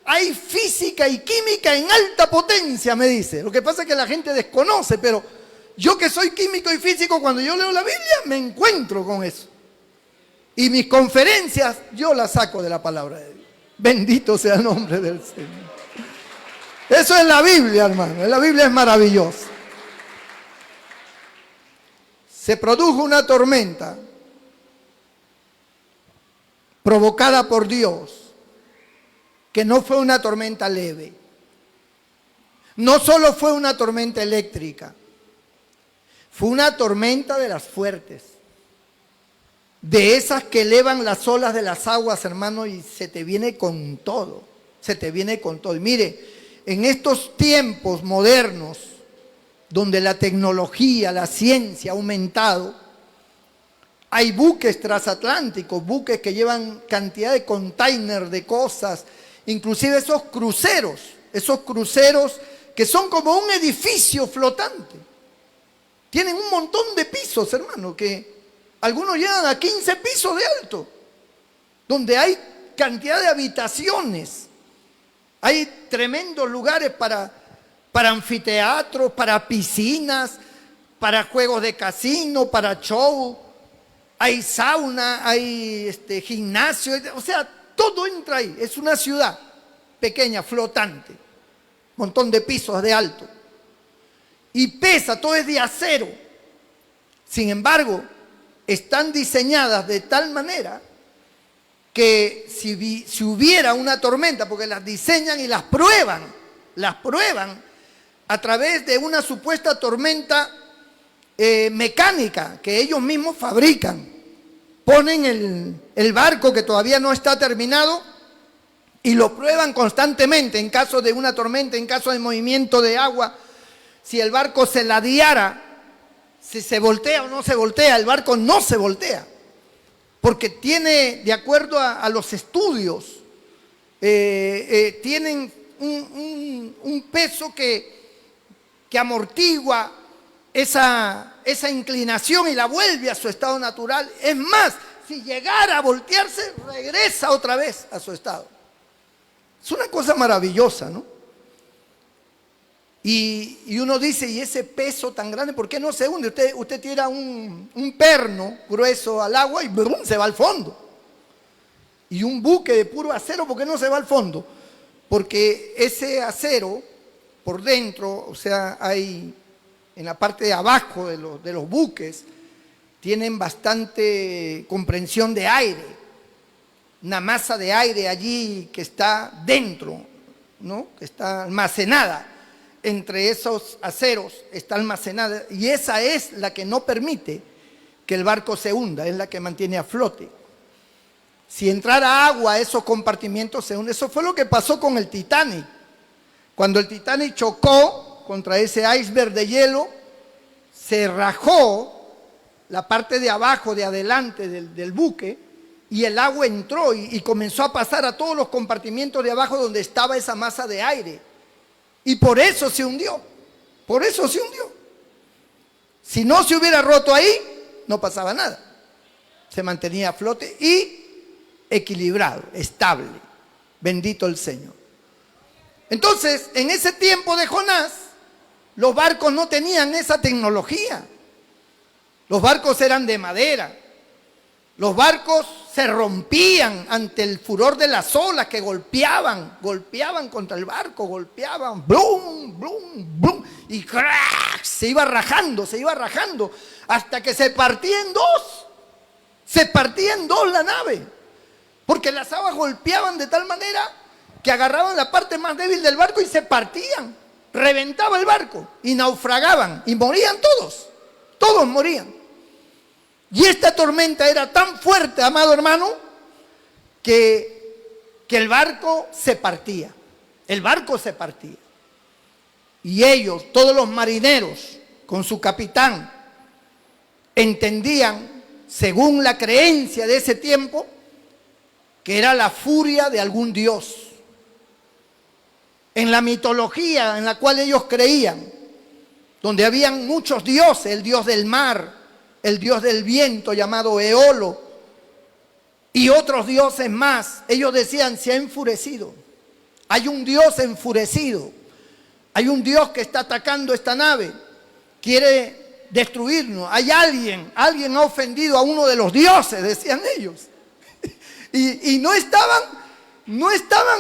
hay física y química en alta potencia, me dice. Lo que pasa es que la gente desconoce, pero yo, que soy químico y físico, cuando yo leo la Biblia me encuentro con eso. Y mis conferencias yo las saco de la palabra de Dios. Bendito sea el nombre del Señor. Eso es la Biblia, hermano. La Biblia es maravillosa. Se produjo una tormenta provocada por Dios, que no fue una tormenta leve. No solo fue una tormenta eléctrica, fue una tormenta de las fuertes, de esas que elevan las olas de las aguas, hermano, y se te viene con todo, se te viene con todo. Y mire, en estos tiempos modernos, donde la tecnología, la ciencia ha aumentado, hay buques transatlánticos, buques que llevan cantidad de containers de cosas, inclusive esos cruceros que son como un edificio flotante. Tienen un montón de pisos, hermano, que algunos llegan a 15 pisos de alto, donde hay cantidad de habitaciones. Hay tremendos lugares para anfiteatros, para piscinas, para juegos de casino, para show. Hay sauna, hay gimnasio, o sea, todo entra ahí. Es una ciudad pequeña, flotante, montón de pisos de alto. Y pesa, todo es de acero. Sin embargo, están diseñadas de tal manera que si hubiera una tormenta, porque las diseñan y las prueban a través de una supuesta tormenta mecánica que ellos mismos fabrican. Ponen el barco, que todavía no está terminado, y lo prueban constantemente en caso de una tormenta, en caso de movimiento de agua. Si el barco se ladeara, si se voltea o no se voltea, el barco no se voltea, porque tiene, de acuerdo a los estudios, tienen un peso que amortigua esa inclinación y la vuelve a su estado natural. Es más, si llegara a voltearse, regresa otra vez a su estado. Es una cosa maravillosa, ¿no? Y uno dice, ¿y ese peso tan grande, por qué no se hunde? Usted tira un perno grueso al agua y ¡brum!, se va al fondo. Y un buque de puro acero, ¿por qué no se va al fondo? Porque ese acero por dentro, o sea, hay en la parte de abajo de los buques, tienen bastante comprensión de aire, una masa de aire allí que está dentro, ¿no? Que está almacenada. Entre esos aceros está almacenada, y esa es la que no permite que el barco se hunda, es la que mantiene a flote. Si entrara agua a esos compartimientos se hunde. Eso fue lo que pasó con el Titanic. Cuando el Titanic chocó contra ese iceberg de hielo, se rajó la parte de abajo, de adelante del buque, y el agua entró y comenzó a pasar a todos los compartimientos de abajo donde estaba esa masa de aire. Y por eso se hundió, por eso se hundió. Si no se hubiera roto ahí, no pasaba nada. Se mantenía a flote y equilibrado, estable. Bendito el Señor. Entonces, en ese tiempo de Jonás, los barcos no tenían esa tecnología. Los barcos eran de madera. Los barcos se rompían ante el furor de las olas que golpeaban contra el barco, golpeaban, blum, blum, blum, y crack, se iba rajando, hasta que se partía en dos la nave, porque las aguas golpeaban de tal manera que agarraban la parte más débil del barco y se partían, reventaba el barco y naufragaban y morían todos morían. Y esta tormenta era tan fuerte, amado hermano, que el barco se partía. El barco se partía. Y ellos, todos los marineros, con su capitán, entendían, según la creencia de ese tiempo, que era la furia de algún dios. En la mitología en la cual ellos creían, donde habían muchos dioses, el dios del mar, el dios del viento llamado Eolo, y otros dioses más, ellos decían, se ha enfurecido. Hay un dios enfurecido, hay un dios que está atacando esta nave, quiere destruirnos. Hay alguien ha ofendido a uno de los dioses, decían ellos. Y no estaban,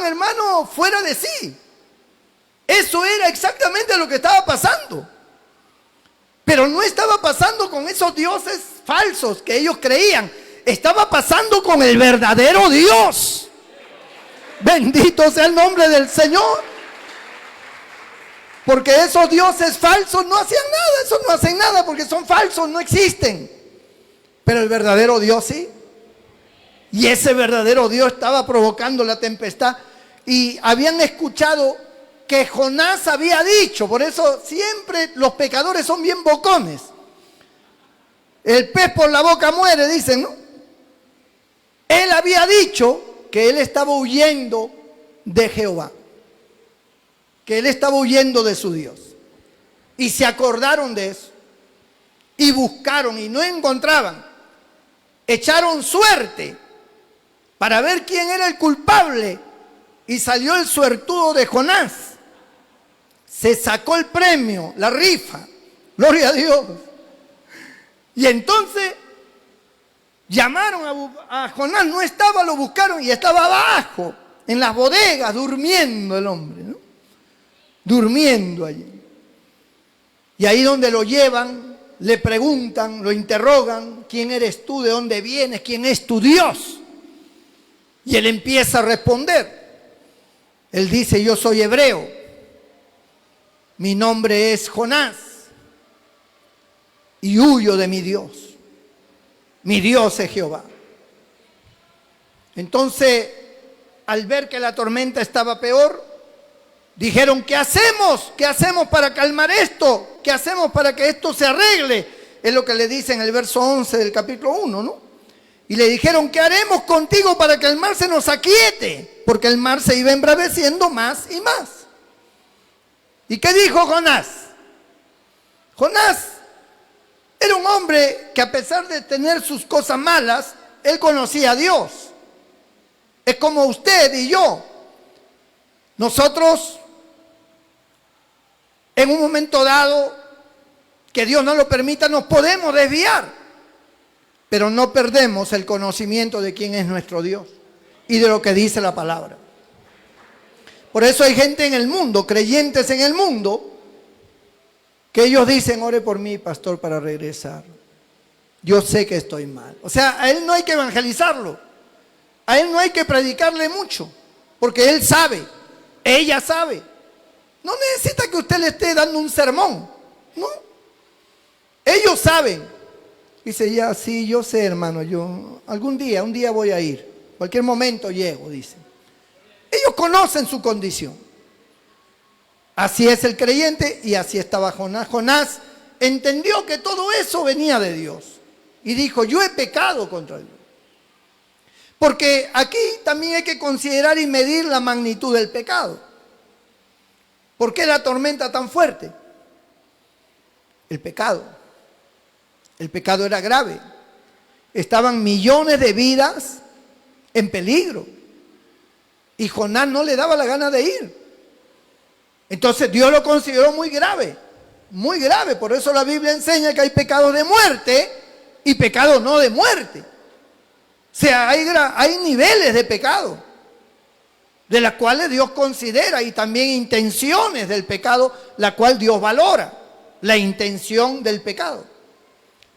hermano, fuera de sí. Eso era exactamente lo que estaba pasando. Pero no estaba pasando con esos dioses falsos que ellos creían. Estaba pasando con el verdadero Dios. Bendito sea el nombre del Señor. Porque esos dioses falsos no hacían nada. Esos no hacen nada porque son falsos, no existen. Pero el verdadero Dios sí. Y ese verdadero Dios estaba provocando la tempestad. Y habían escuchado que Jonás había dicho, por eso siempre los pecadores son bien bocones. El pez por la boca muere, dicen, ¿no? Él había dicho que él estaba huyendo de Jehová, que él estaba huyendo de su Dios. Y se acordaron de eso y buscaron y no encontraban. Echaron suerte para ver quién era el culpable y salió el suertudo de Jonás. Se sacó el premio, la rifa, gloria a Dios. Y entonces llamaron a Jonás, no estaba, lo buscaron y estaba abajo, en las bodegas, durmiendo el hombre, ¿no? Durmiendo allí. Y ahí donde lo llevan, le preguntan, lo interrogan, ¿quién eres tú? ¿De dónde vienes? ¿Quién es tu Dios? Y él empieza a responder. Él dice, yo soy hebreo. Mi nombre es Jonás y huyo de mi Dios. Mi Dios es Jehová. Entonces al ver que la tormenta estaba peor, dijeron: ¿qué hacemos? ¿Qué hacemos para calmar esto? ¿Qué hacemos para que esto se arregle? Es lo que le dice en el verso 11 del capítulo 1, ¿no? Y le dijeron: ¿qué haremos contigo para que el mar se nos aquiete? Porque el mar se iba embraveciendo más y más. ¿Y qué dijo Jonás? Jonás era un hombre que, a pesar de tener sus cosas malas, él conocía a Dios. Es como usted y yo. Nosotros, en un momento dado, que Dios no lo permita, nos podemos desviar, pero no perdemos el conocimiento de quién es nuestro Dios y de lo que dice la palabra. Por eso hay gente en el mundo, creyentes en el mundo, que ellos dicen: ore por mí, pastor, para regresar. Yo sé que estoy mal. O sea, a él no hay que evangelizarlo. A él no hay que predicarle mucho, porque él sabe, ella sabe. No necesita que usted le esté dando un sermón, no. Ellos saben. Dice: ya, sí, yo sé, hermano, yo un día voy a ir. Cualquier momento llego, dice. Ellos conocen su condición. Así es el creyente y así estaba Jonás. Jonás entendió que todo eso venía de Dios y dijo: yo he pecado contra Dios. Porque aquí también hay que considerar y medir la magnitud del pecado. ¿Por qué la tormenta tan fuerte? El pecado. El pecado era grave. Estaban millones de vidas en peligro. Y Jonás no le daba la gana de ir. Entonces Dios lo consideró muy grave. Muy grave. Por eso la Biblia enseña que hay pecados de muerte y pecados no de muerte. O sea, hay niveles de pecado, de las cuales Dios considera, y también intenciones del pecado, la cual Dios valora, la intención del pecado.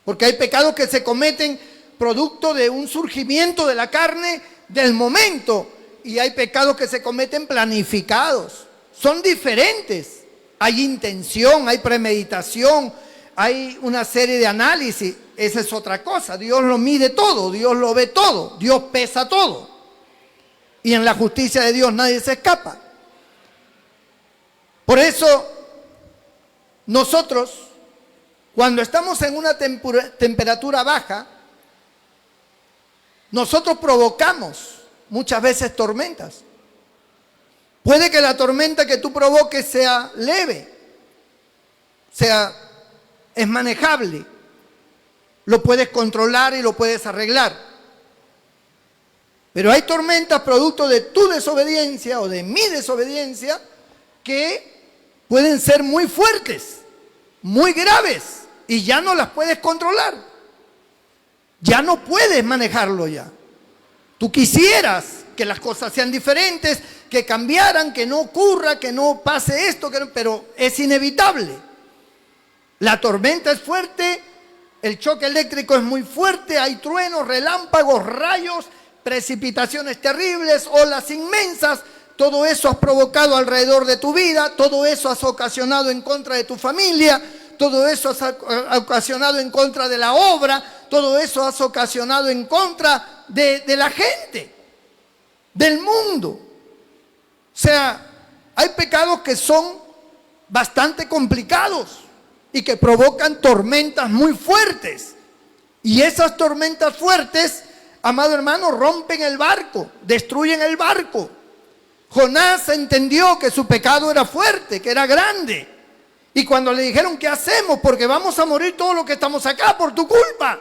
Porque hay pecados que se cometen producto de un surgimiento de la carne del momento, y hay pecados que se cometen planificados. Son diferentes. Hay intención, hay premeditación, hay una serie de análisis. Esa es otra cosa. Dios lo mide todo, Dios lo ve todo, Dios pesa todo. Y en la justicia de Dios nadie se escapa. Por eso, nosotros, cuando estamos en una temperatura baja, nosotros provocamos muchas veces tormentas. Puede que la tormenta que tú provoques sea leve, es manejable, lo puedes controlar y lo puedes arreglar. Pero hay tormentas producto de tu desobediencia o de mi desobediencia que pueden ser muy fuertes, muy graves, y ya no las puedes controlar. Ya no puedes manejarlo ya. Tú quisieras que las cosas sean diferentes, que cambiaran, que no ocurra, que no pase esto, pero es inevitable. La tormenta es fuerte, el choque eléctrico es muy fuerte, hay truenos, relámpagos, rayos, precipitaciones terribles, olas inmensas. Todo eso has provocado alrededor de tu vida, todo eso has ocasionado en contra de tu familia, todo eso has ocasionado en contra de la obra, todo eso has ocasionado en contra de la gente, del mundo. O sea, hay pecados que son bastante complicados y que provocan tormentas muy fuertes. Y esas tormentas fuertes, amado hermano, rompen el barco, destruyen el barco. Jonás entendió que su pecado era fuerte, que era grande. Y cuando le dijeron: ¿qué hacemos? Porque vamos a morir todos los que estamos acá por tu culpa.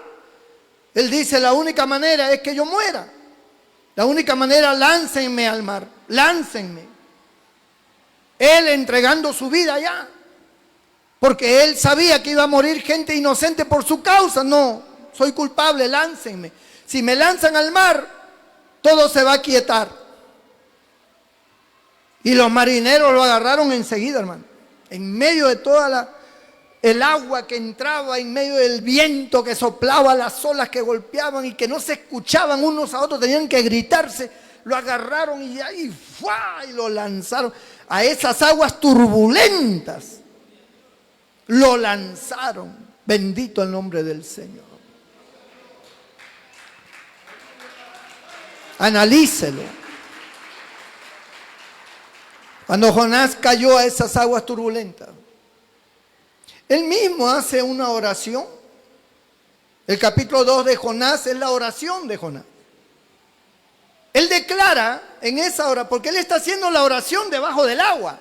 Él dice: la única manera es que yo muera. La única manera, láncenme al mar, láncenme. Él entregando su vida ya. Porque él sabía que iba a morir gente inocente por su causa. No, soy culpable, láncenme. Si me lanzan al mar, todo se va a quietar. Y los marineros lo agarraron enseguida, hermano. En medio de toda el agua que entraba, en medio del viento que soplaba, las olas que golpeaban y que no se escuchaban unos a otros, tenían que gritarse. Lo agarraron y ahí ¡fua! Y lo lanzaron a esas aguas turbulentas. Lo lanzaron. Bendito el nombre del Señor. Analícelo. Cuando Jonás cayó a esas aguas turbulentas, él mismo hace una oración. El capítulo 2 de Jonás es la oración de Jonás. Él declara en esa hora, porque él está haciendo la oración debajo del agua.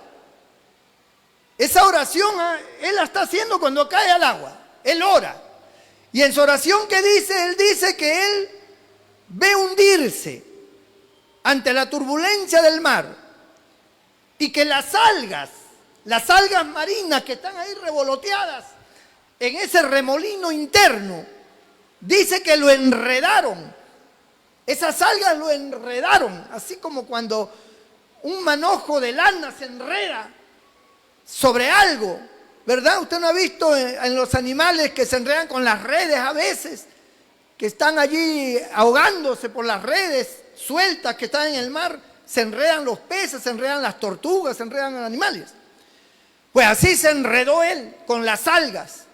Esa oración él la está haciendo cuando cae al agua. Él ora. Y en su oración, ¿qué dice? Él dice que él ve hundirse ante la turbulencia del mar y que las algas marinas que están ahí revoloteadas en ese remolino interno, dice que lo enredaron. Esas algas lo enredaron, así como cuando un manojo de lana se enreda sobre algo, ¿verdad? Usted no ha visto en los animales que se enredan con las redes a veces, que están allí ahogándose por las redes sueltas que están en el mar, se enredan los peces, se enredan las tortugas, se enredan los animales. Pues así se enredó él con las algas.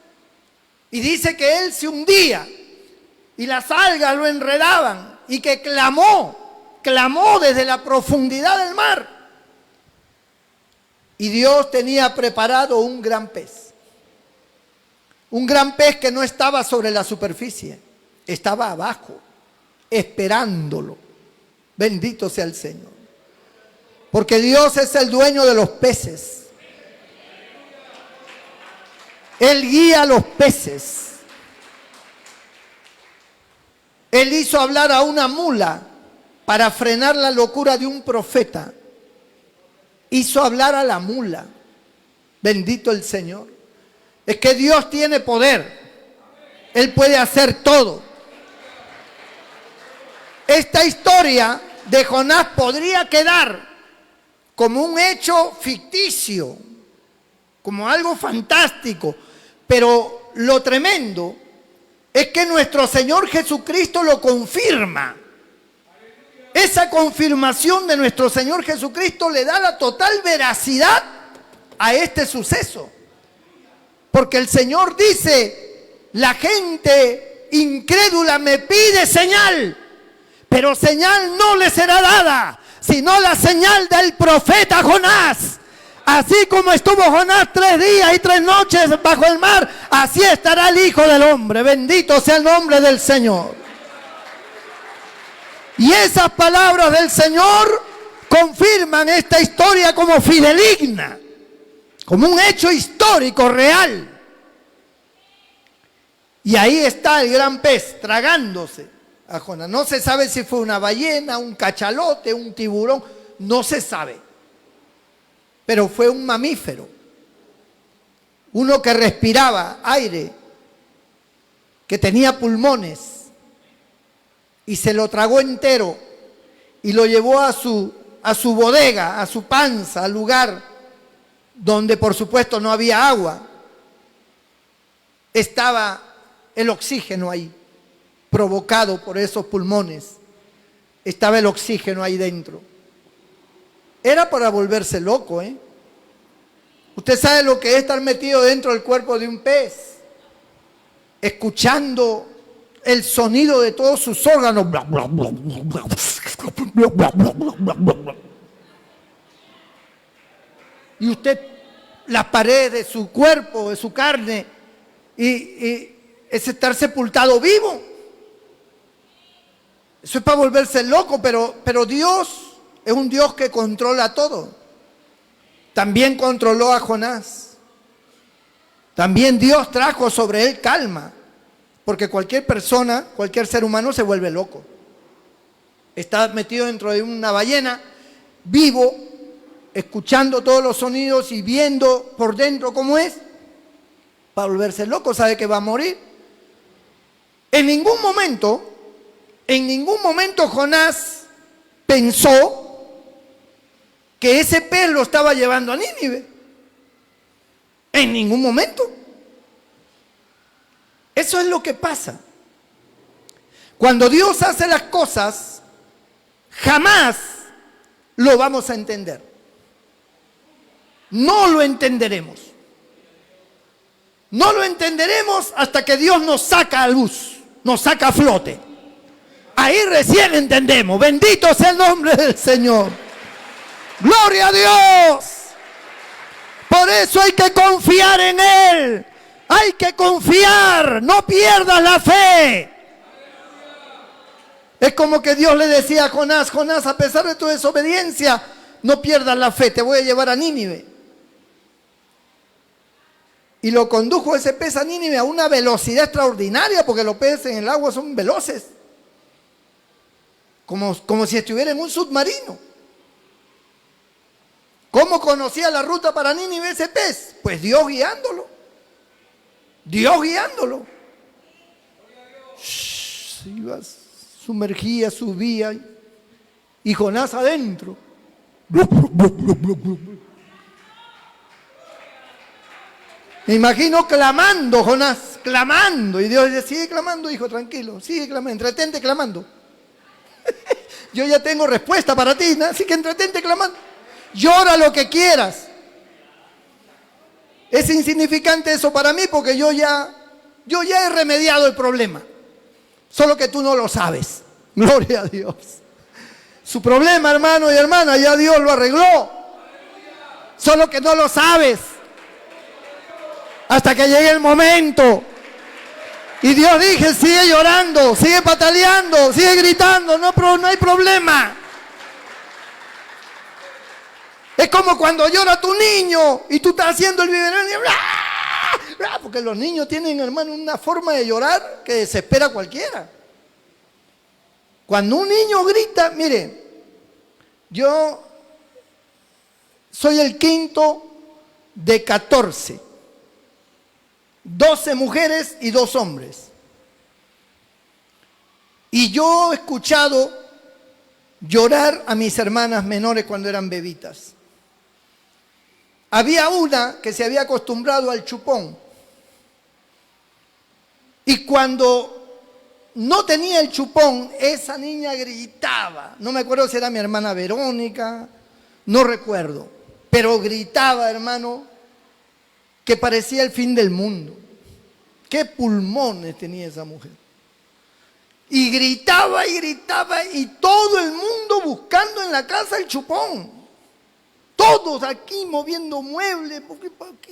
Y dice que él se hundía y las algas lo enredaban y que clamó desde la profundidad del mar. Y Dios tenía preparado un gran pez que no estaba sobre la superficie, estaba abajo, esperándolo. Bendito sea el Señor. Porque Dios es el dueño de los peces. Él guía a los peces. Él hizo hablar a una mula para frenar la locura de un profeta. Hizo hablar a la mula. Bendito el Señor. Es que Dios tiene poder. Él puede hacer todo. Esta historia de Jonás podría quedar como un hecho ficticio, como algo fantástico, pero lo tremendo es que nuestro Señor Jesucristo lo confirma. Esa confirmación de nuestro Señor Jesucristo le da la total veracidad a este suceso. Porque el Señor dice, la gente incrédula me pide señal, pero señal no le será dada, sino la señal del profeta Jonás. Así como estuvo Jonás 3 días y 3 noches bajo el mar, así estará el Hijo del Hombre. Bendito sea el nombre del Señor. Y esas palabras del Señor confirman esta historia como fidedigna, como un hecho histórico real. Y ahí está el gran pez tragándose a Jonás. No se sabe si fue una ballena, un cachalote, un tiburón, no se sabe. Pero fue un mamífero, uno que respiraba aire, que tenía pulmones, y se lo tragó entero y lo llevó a su bodega, a su panza, al lugar donde por supuesto no había agua. Estaba el oxígeno ahí, provocado por esos pulmones. Estaba el oxígeno ahí dentro. Era para volverse loco, ¿eh? Usted sabe lo que es estar metido dentro del cuerpo de un pez, escuchando el sonido de todos sus órganos. Y usted, las paredes de su cuerpo, de su carne, y es estar sepultado vivo. Eso es para volverse loco, pero Dios es un Dios que controla todo. También controló a Jonás. También Dios trajo sobre él calma. Porque cualquier persona, cualquier ser humano se vuelve loco. Está metido dentro de una ballena, vivo, escuchando todos los sonidos y viendo por dentro cómo es. Para volverse loco, sabe que va a morir. En ningún momento Jonás pensó que ese pez lo estaba llevando a Nínive. En ningún momento. Eso es lo que pasa. Cuando Dios hace las cosas, jamás lo vamos a entender. No lo entenderemos. No lo entenderemos hasta que Dios nos saca a luz, nos saca a flote. Ahí recién entendemos. Bendito sea el nombre del Señor. Gloria a Dios. Por eso hay que confiar en Él. Hay que confiar. No pierdas la fe. Es como que Dios le decía a Jonás: Jonás, a pesar de tu desobediencia, no pierdas la fe, te voy a llevar a Nínive. Y lo condujo ese pez a Nínive a una velocidad extraordinaria, porque los peces en el agua son veloces. Como si estuviera en un submarino. ¿Cómo conocía la ruta para Nínive ese pez? Pues Dios guiándolo. Dios guiándolo. Se iba, sumergía, subía. Y Jonás adentro. Me imagino clamando, Jonás, clamando. Y Dios dice: sigue clamando, hijo, tranquilo, sigue clamando, entretente clamando. Yo ya tengo respuesta para ti, ¿no? Así que entretente clamando. Llora lo que quieras. Es insignificante eso para mí, porque yo ya he remediado el problema. Solo que tú no lo sabes. Gloria a Dios. Su problema, hermano y hermana, ya Dios lo arregló. Solo que no lo sabes. Hasta que llegue el momento. Y Dios dije: sigue llorando, sigue pataleando, sigue gritando, no hay problema. Es como cuando llora tu niño y tú estás haciendo el biberón y porque los niños tienen, hermano, una forma de llorar que desespera a cualquiera. Cuando un niño grita, mire, yo soy el quinto de 14. 12 mujeres y 2 hombres. Y yo he escuchado llorar a mis hermanas menores cuando eran bebitas. Había una que se había acostumbrado al chupón. Y cuando no tenía el chupón, esa niña gritaba. No me acuerdo si era mi hermana Verónica, no recuerdo. Pero gritaba, hermano, que parecía el fin del mundo. Qué pulmones tenía esa mujer. Y gritaba y todo el mundo buscando en la casa el chupón. Todos aquí moviendo muebles.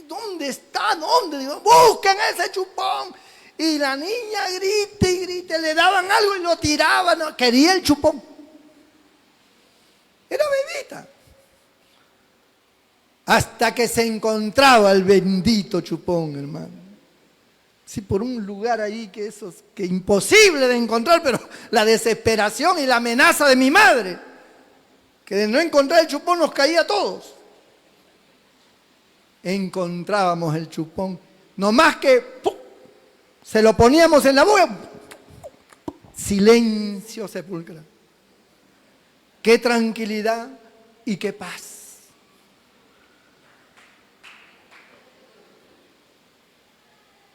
¿Dónde está? ¿Dónde? Digo, busquen ese chupón. Y la niña grita y grita. Le daban algo y lo tiraban. No, quería el chupón. Era bebita. Hasta que se encontraba el bendito chupón, hermano. Sí, por un lugar ahí que imposible de encontrar, pero la desesperación y la amenaza de mi madre, que de no encontrar el chupón nos caía a todos. Encontrábamos el chupón, no más que ¡pum!, se lo poníamos en la boca, silencio sepulcral. Qué tranquilidad y qué paz.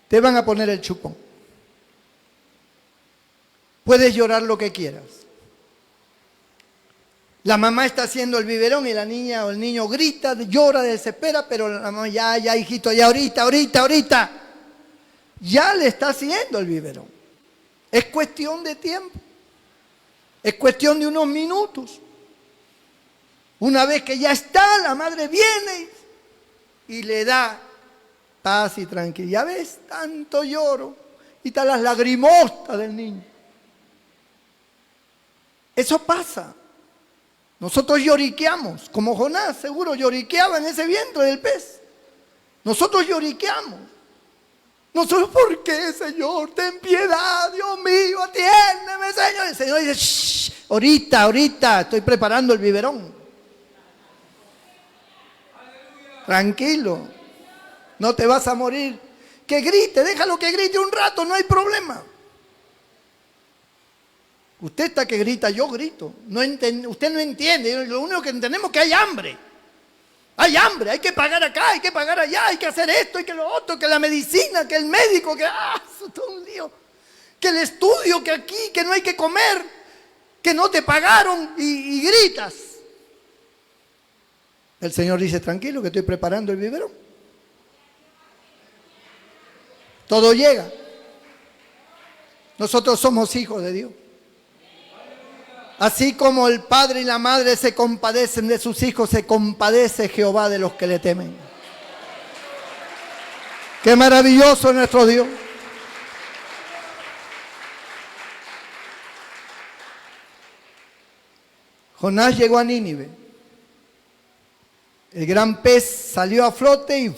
Te van a poner el chupón. Puedes llorar lo que quieras. La mamá está haciendo el biberón y la niña o el niño grita, llora, desespera, pero la mamá: ya, hijito, ya, ahorita. Ya le está haciendo el biberón. Es cuestión de tiempo. Es cuestión de unos minutos. Una vez que ya está, la madre viene y le da paz y tranquilidad. Ya ves, tanto lloro. Y están las lagrimostas del niño. Eso pasa. Nosotros lloriqueamos, como Jonás seguro lloriqueaba en ese vientre del pez. Nosotros lloriqueamos. Nosotros: ¿por qué, Señor? Ten piedad, Dios mío, atiéndeme, Señor. El Señor dice: shh, ahorita, estoy preparando el biberón. Tranquilo, no te vas a morir. Que grite, déjalo que grite un rato, no hay problema. Usted está que grita, yo grito. Usted no entiende. Lo único que entendemos es que hay hambre. Hay hambre, hay que pagar acá, hay que pagar allá, hay que hacer esto, hay que lo otro, que la medicina, que el médico, que eso es todo un lío. Que el estudio, que aquí, que no hay que comer, que no te pagaron y gritas. El Señor dice: tranquilo, que estoy preparando el biberón. Todo llega. Nosotros somos hijos de Dios. Así como el padre y la madre se compadecen de sus hijos, se compadece Jehová de los que le temen. Qué maravilloso es nuestro Dios. Jonás llegó a Nínive. El gran pez salió a flote y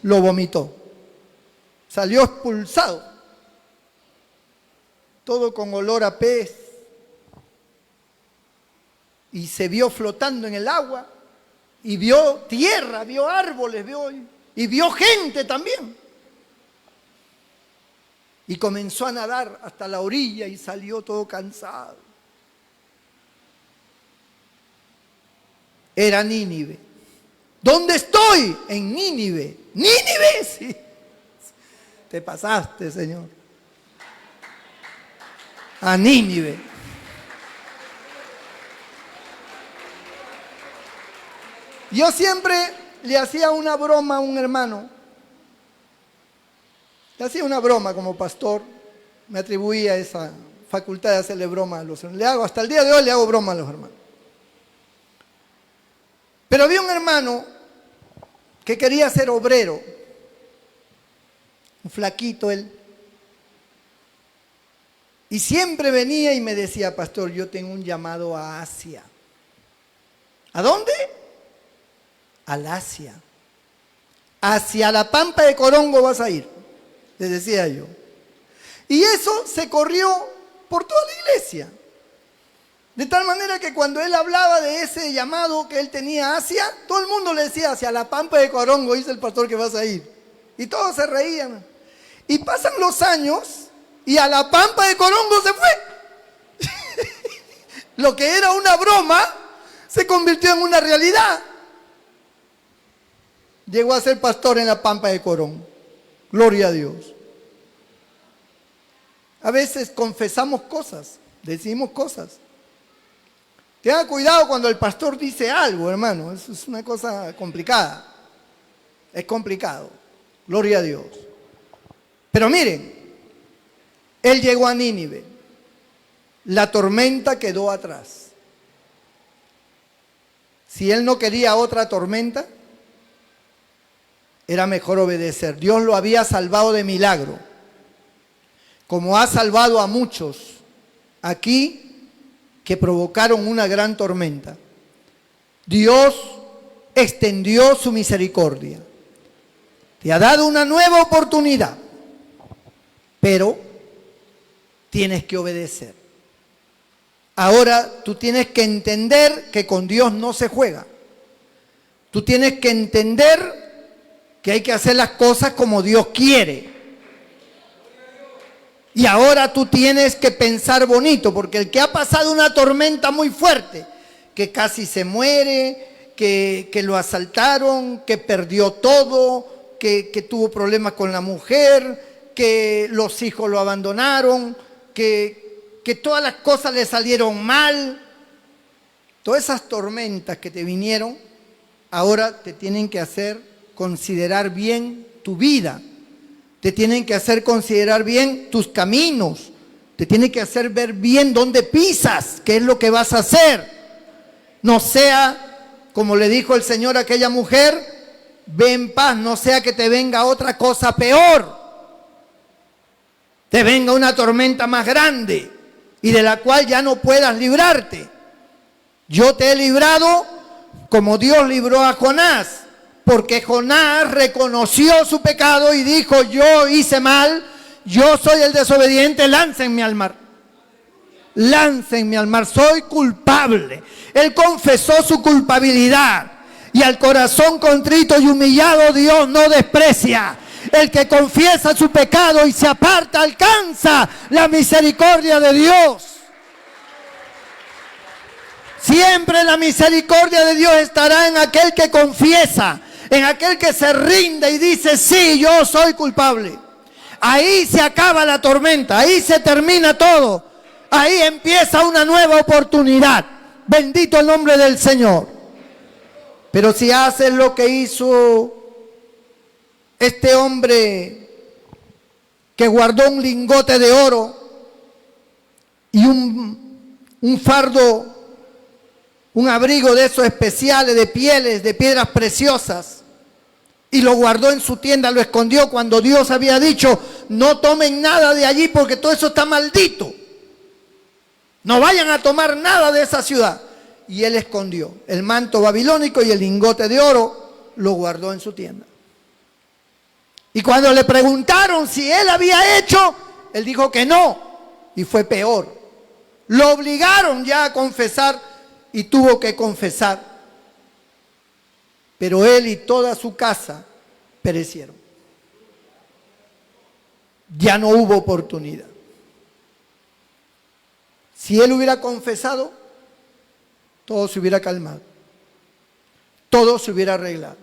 lo vomitó. Salió expulsado. Todo con olor a pez. Y se vio flotando en el agua. Y vio tierra, vio árboles, y vio gente también. Y comenzó a nadar hasta la orilla y salió todo cansado. Era Nínive. ¿Dónde estoy? En Nínive. ¿Nínive? Sí. Te pasaste, Señor. A Nínive. Yo siempre le hacía una broma a un hermano. Le hacía una broma como pastor. Me atribuía esa facultad de hacerle broma a los hermanos. Hasta el día de hoy le hago broma a los hermanos. Pero había un hermano que quería ser obrero, un flaquito él, y siempre venía y me decía: pastor, yo tengo un llamado a Asia. ¿A dónde? Al Asia. Hacia la Pampa de Corongo vas a ir, le decía yo. Y eso se corrió por toda la iglesia. De tal manera que cuando él hablaba de ese llamado que él tenía a Asia, todo el mundo le decía: hacia la Pampa de Corongo, dice el pastor, que vas a ir. Y todos se reían. Y pasan los años y a la Pampa de Corongo se fue. Lo que era una broma se convirtió en una realidad. Llegó a ser pastor en la Pampa de Corongo. Gloria a Dios. A veces confesamos cosas, decimos cosas. Tenga cuidado cuando el pastor dice algo, hermano. Eso es una cosa complicada. Es complicado. Gloria a Dios. Pero miren, él llegó a Nínive. La tormenta quedó atrás. Si él no quería otra tormenta, era mejor obedecer. Dios lo había salvado de milagro, como ha salvado a muchos aquí que provocaron una gran tormenta. Dios extendió su misericordia. Te ha dado una nueva oportunidad, pero tienes que obedecer. Ahora tú tienes que entender que con Dios no se juega. Tú tienes que entender que hay que hacer las cosas como Dios quiere. Y ahora tú tienes que pensar bonito, porque el que ha pasado una tormenta muy fuerte, que casi se muere, que lo asaltaron, que perdió todo, que tuvo problemas con la mujer, que los hijos lo abandonaron, que todas las cosas le salieron mal, todas esas tormentas que te vinieron, ahora te tienen que hacer considerar bien tu vida. Te tienen que hacer considerar bien tus caminos. Te tienen que hacer ver bien dónde pisas, qué es lo que vas a hacer. No sea, como le dijo el Señor a aquella mujer: ve en paz, no sea que te venga otra cosa peor. Te venga una tormenta más grande y de la cual ya no puedas librarte. Yo te he librado como Dios libró a Jonás. Porque Jonás reconoció su pecado y dijo: yo hice mal, yo soy el desobediente, láncenme al mar. Láncenme al mar, soy culpable. Él confesó su culpabilidad. Y al corazón contrito y humillado Dios no desprecia. El que confiesa su pecado y se aparta alcanza la misericordia de Dios. Siempre la misericordia de Dios estará en aquel que confiesa, en aquel que se rinde y dice: sí, yo soy culpable. Ahí se acaba la tormenta, ahí se termina todo, ahí empieza una nueva oportunidad. Bendito el nombre del Señor. Pero si haces lo que hizo este hombre, que guardó un lingote de oro y un un fardo, un abrigo de esos especiales, de pieles, de piedras preciosas, y lo guardó en su tienda, lo escondió cuando Dios había dicho, no tomen nada de allí porque todo eso está maldito. No vayan a tomar nada de esa ciudad. Y él escondió el manto babilónico y el lingote de oro, lo guardó en su tienda. Y cuando le preguntaron si él había hecho, él dijo que no, y fue peor. Lo obligaron ya a confesar y tuvo que confesar. Pero él y toda su casa perecieron. Ya no hubo oportunidad. Si él hubiera confesado, todo se hubiera calmado. Todo se hubiera arreglado.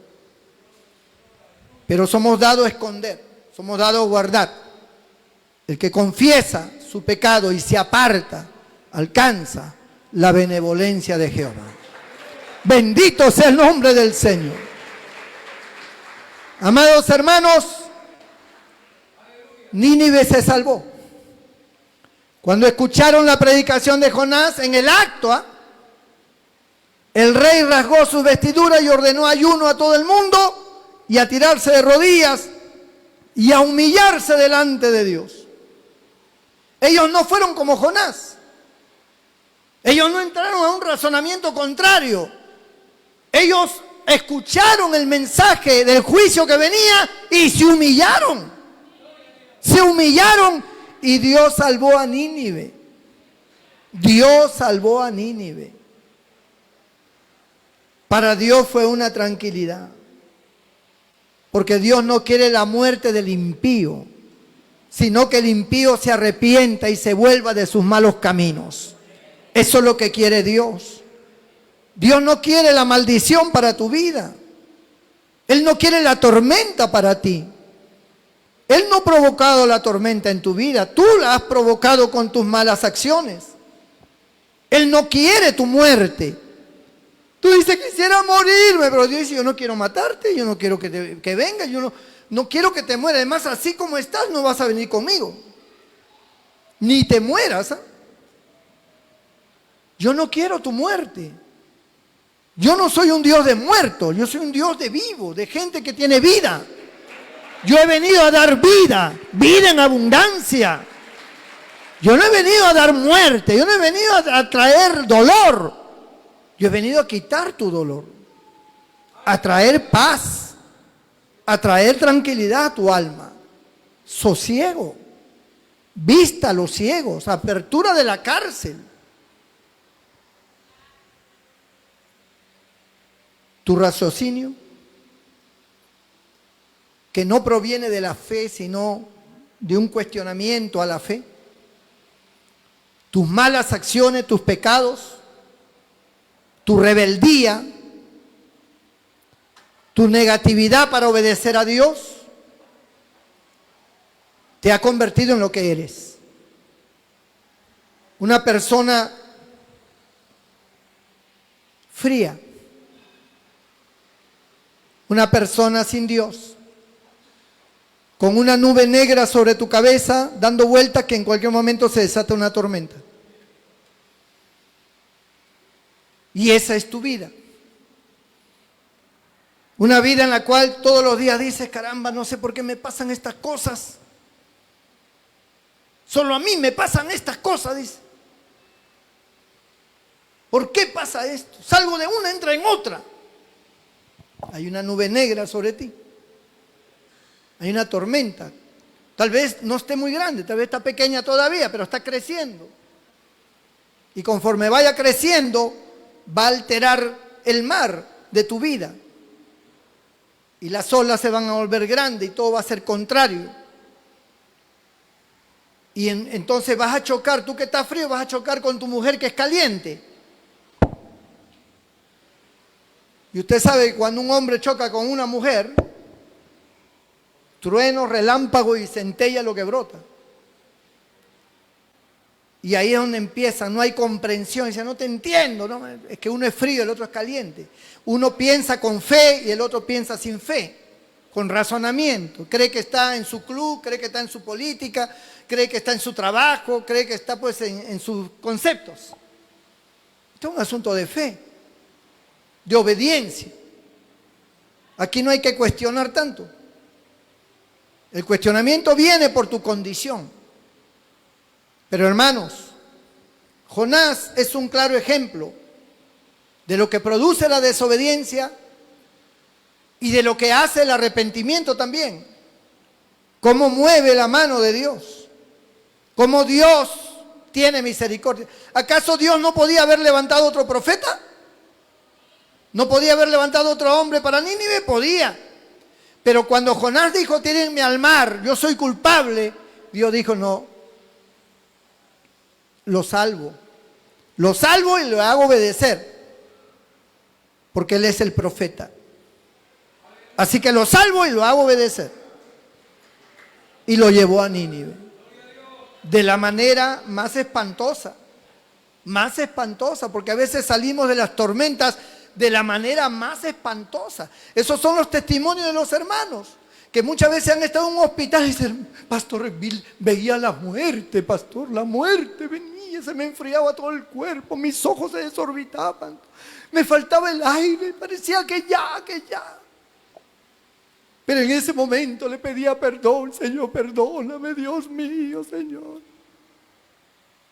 Pero somos dados a esconder, somos dados a guardar. El que confiesa su pecado y se aparta, alcanza la benevolencia de Jehová. Bendito sea el nombre del Señor. Amados hermanos, Nínive se salvó. Cuando escucharon la predicación de Jonás en el acto, el rey rasgó sus vestiduras y ordenó ayuno a todo el mundo y a tirarse de rodillas y a humillarse delante de Dios. Ellos no fueron como Jonás. Ellos no entraron a un razonamiento contrario. Ellos escucharon el mensaje del juicio que venía y se humillaron. Se humillaron y Dios salvó a Nínive. Dios salvó a Nínive. Para Dios fue una tranquilidad. Porque Dios no quiere la muerte del impío, sino que el impío se arrepienta y se vuelva de sus malos caminos. Eso es lo que quiere Dios. Dios no quiere la maldición para tu vida. Él no quiere la tormenta para ti. Él no ha provocado la tormenta en tu vida. Tú la has provocado con tus malas acciones. Él no quiere tu muerte. Tú dices, quisiera morirme, pero Dios dice, yo no quiero matarte, yo no quiero que vengas, yo no quiero que te mueras. Además, así como estás, no vas a venir conmigo. Ni te mueras. ¿Eh? Yo no quiero tu muerte. Yo no soy un Dios de muertos, yo soy un Dios de vivos, de gente que tiene vida. Yo he venido a dar vida, vida en abundancia. Yo no he venido a dar muerte, yo no he venido a traer dolor. Yo he venido a quitar tu dolor, a traer paz, a traer tranquilidad a tu alma, sosiego, vista a los ciegos, apertura de la cárcel. Tu raciocinio, que no proviene de la fe, sino de un cuestionamiento a la fe. Tus malas acciones, tus pecados, tu rebeldía, tu negatividad para obedecer a Dios, te ha convertido en lo que eres. Una persona fría. Una persona sin Dios, con una nube negra sobre tu cabeza, dando vueltas que en cualquier momento se desata una tormenta. Y esa es tu vida. Una vida en la cual todos los días dices, caramba, no sé por qué me pasan estas cosas. Solo a mí me pasan estas cosas, dice. ¿Por qué pasa esto? Salgo de una, entra en otra. Hay una nube negra sobre ti. Hay una tormenta. Tal vez no esté muy grande, tal vez está pequeña todavía, pero está creciendo. Y conforme vaya creciendo, va a alterar el mar de tu vida. Y las olas se van a volver grandes y todo va a ser contrario. Y entonces vas a chocar, tú que estás frío, vas a chocar con tu mujer que es caliente. Y usted sabe que cuando un hombre choca con una mujer, trueno, relámpago y centella lo que brota. Y ahí es donde empieza, no hay comprensión. Dice, no te entiendo, ¿no? Es que uno es frío, el otro es caliente. Uno piensa con fe y el otro piensa sin fe, con razonamiento. Cree que está en su club, cree que está en su política, cree que está en su trabajo, cree que está pues en sus conceptos. Esto es un asunto de fe, de obediencia. Aquí no hay que cuestionar tanto. El cuestionamiento viene por tu condición. Pero hermanos, Jonás es un claro ejemplo de lo que produce la desobediencia y de lo que hace el arrepentimiento también. Cómo mueve la mano de Dios. Cómo Dios tiene misericordia. ¿Acaso Dios no podía haber levantado otro profeta? ¿No podía haber levantado otro hombre para Nínive? Podía. Pero cuando Jonás dijo, tírenme al mar, yo soy culpable, Dios dijo, no, lo salvo. Lo salvo y lo hago obedecer, porque Él es el profeta. Así que lo salvo y lo hago obedecer. Y lo llevó a Nínive. De la manera más espantosa, porque a veces salimos de las tormentas de la manera más espantosa. Esos son los testimonios de los hermanos, que muchas veces han estado en un hospital y dicen, pastor, veía la muerte, pastor, la muerte venía, se me enfriaba todo el cuerpo, mis ojos se desorbitaban, me faltaba el aire, parecía que ya. Pero en ese momento le pedía perdón, Señor, perdóname, Dios mío, Señor.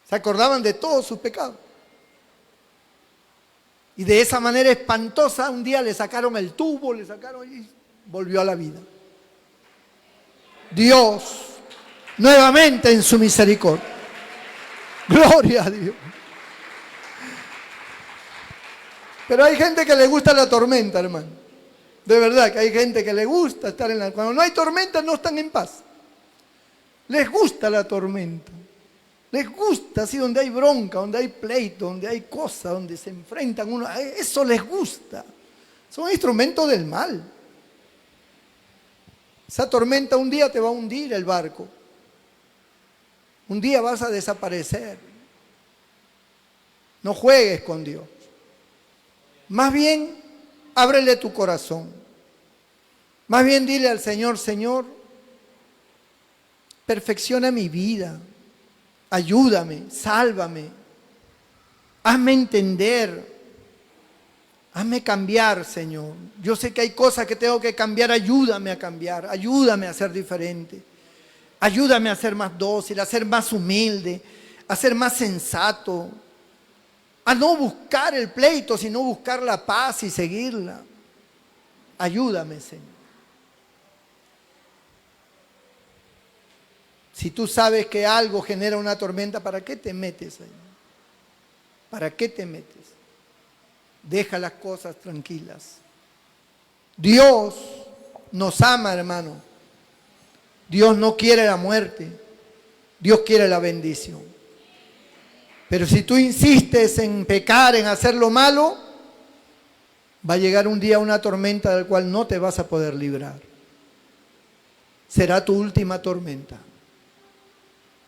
Se acordaban de todos sus pecados. Y de esa manera espantosa, un día le sacaron el tubo, le sacaron y volvió a la vida. Dios, nuevamente en su misericordia. Gloria a Dios. Pero hay gente que le gusta la tormenta, hermano. De verdad que hay gente que le gusta estar en la... Cuando no hay tormenta no están en paz. Les gusta la tormenta. Les gusta, así donde hay bronca, donde hay pleito, donde hay cosas, donde se enfrentan uno. Eso les gusta. Son instrumentos del mal. Esa tormenta un día te va a hundir el barco. Un día vas a desaparecer. No juegues con Dios. Más bien, ábrele tu corazón. Más bien dile al Señor, Señor, perfecciona mi vida. Ayúdame, sálvame. Hazme entender. Hazme cambiar, Señor. Yo sé que hay cosas que tengo que cambiar. Ayúdame a cambiar. Ayúdame a ser diferente. Ayúdame a ser más dócil, a ser más humilde, a ser más sensato. A no buscar el pleito, sino buscar la paz y seguirla. Ayúdame, Señor. Si tú sabes que algo genera una tormenta, ¿para qué te metes ahí? ¿Para qué te metes? Deja las cosas tranquilas. Dios nos ama, hermano. Dios no quiere la muerte. Dios quiere la bendición. Pero si tú insistes en pecar, en hacer lo malo, va a llegar un día una tormenta del cual no te vas a poder librar. Será tu última tormenta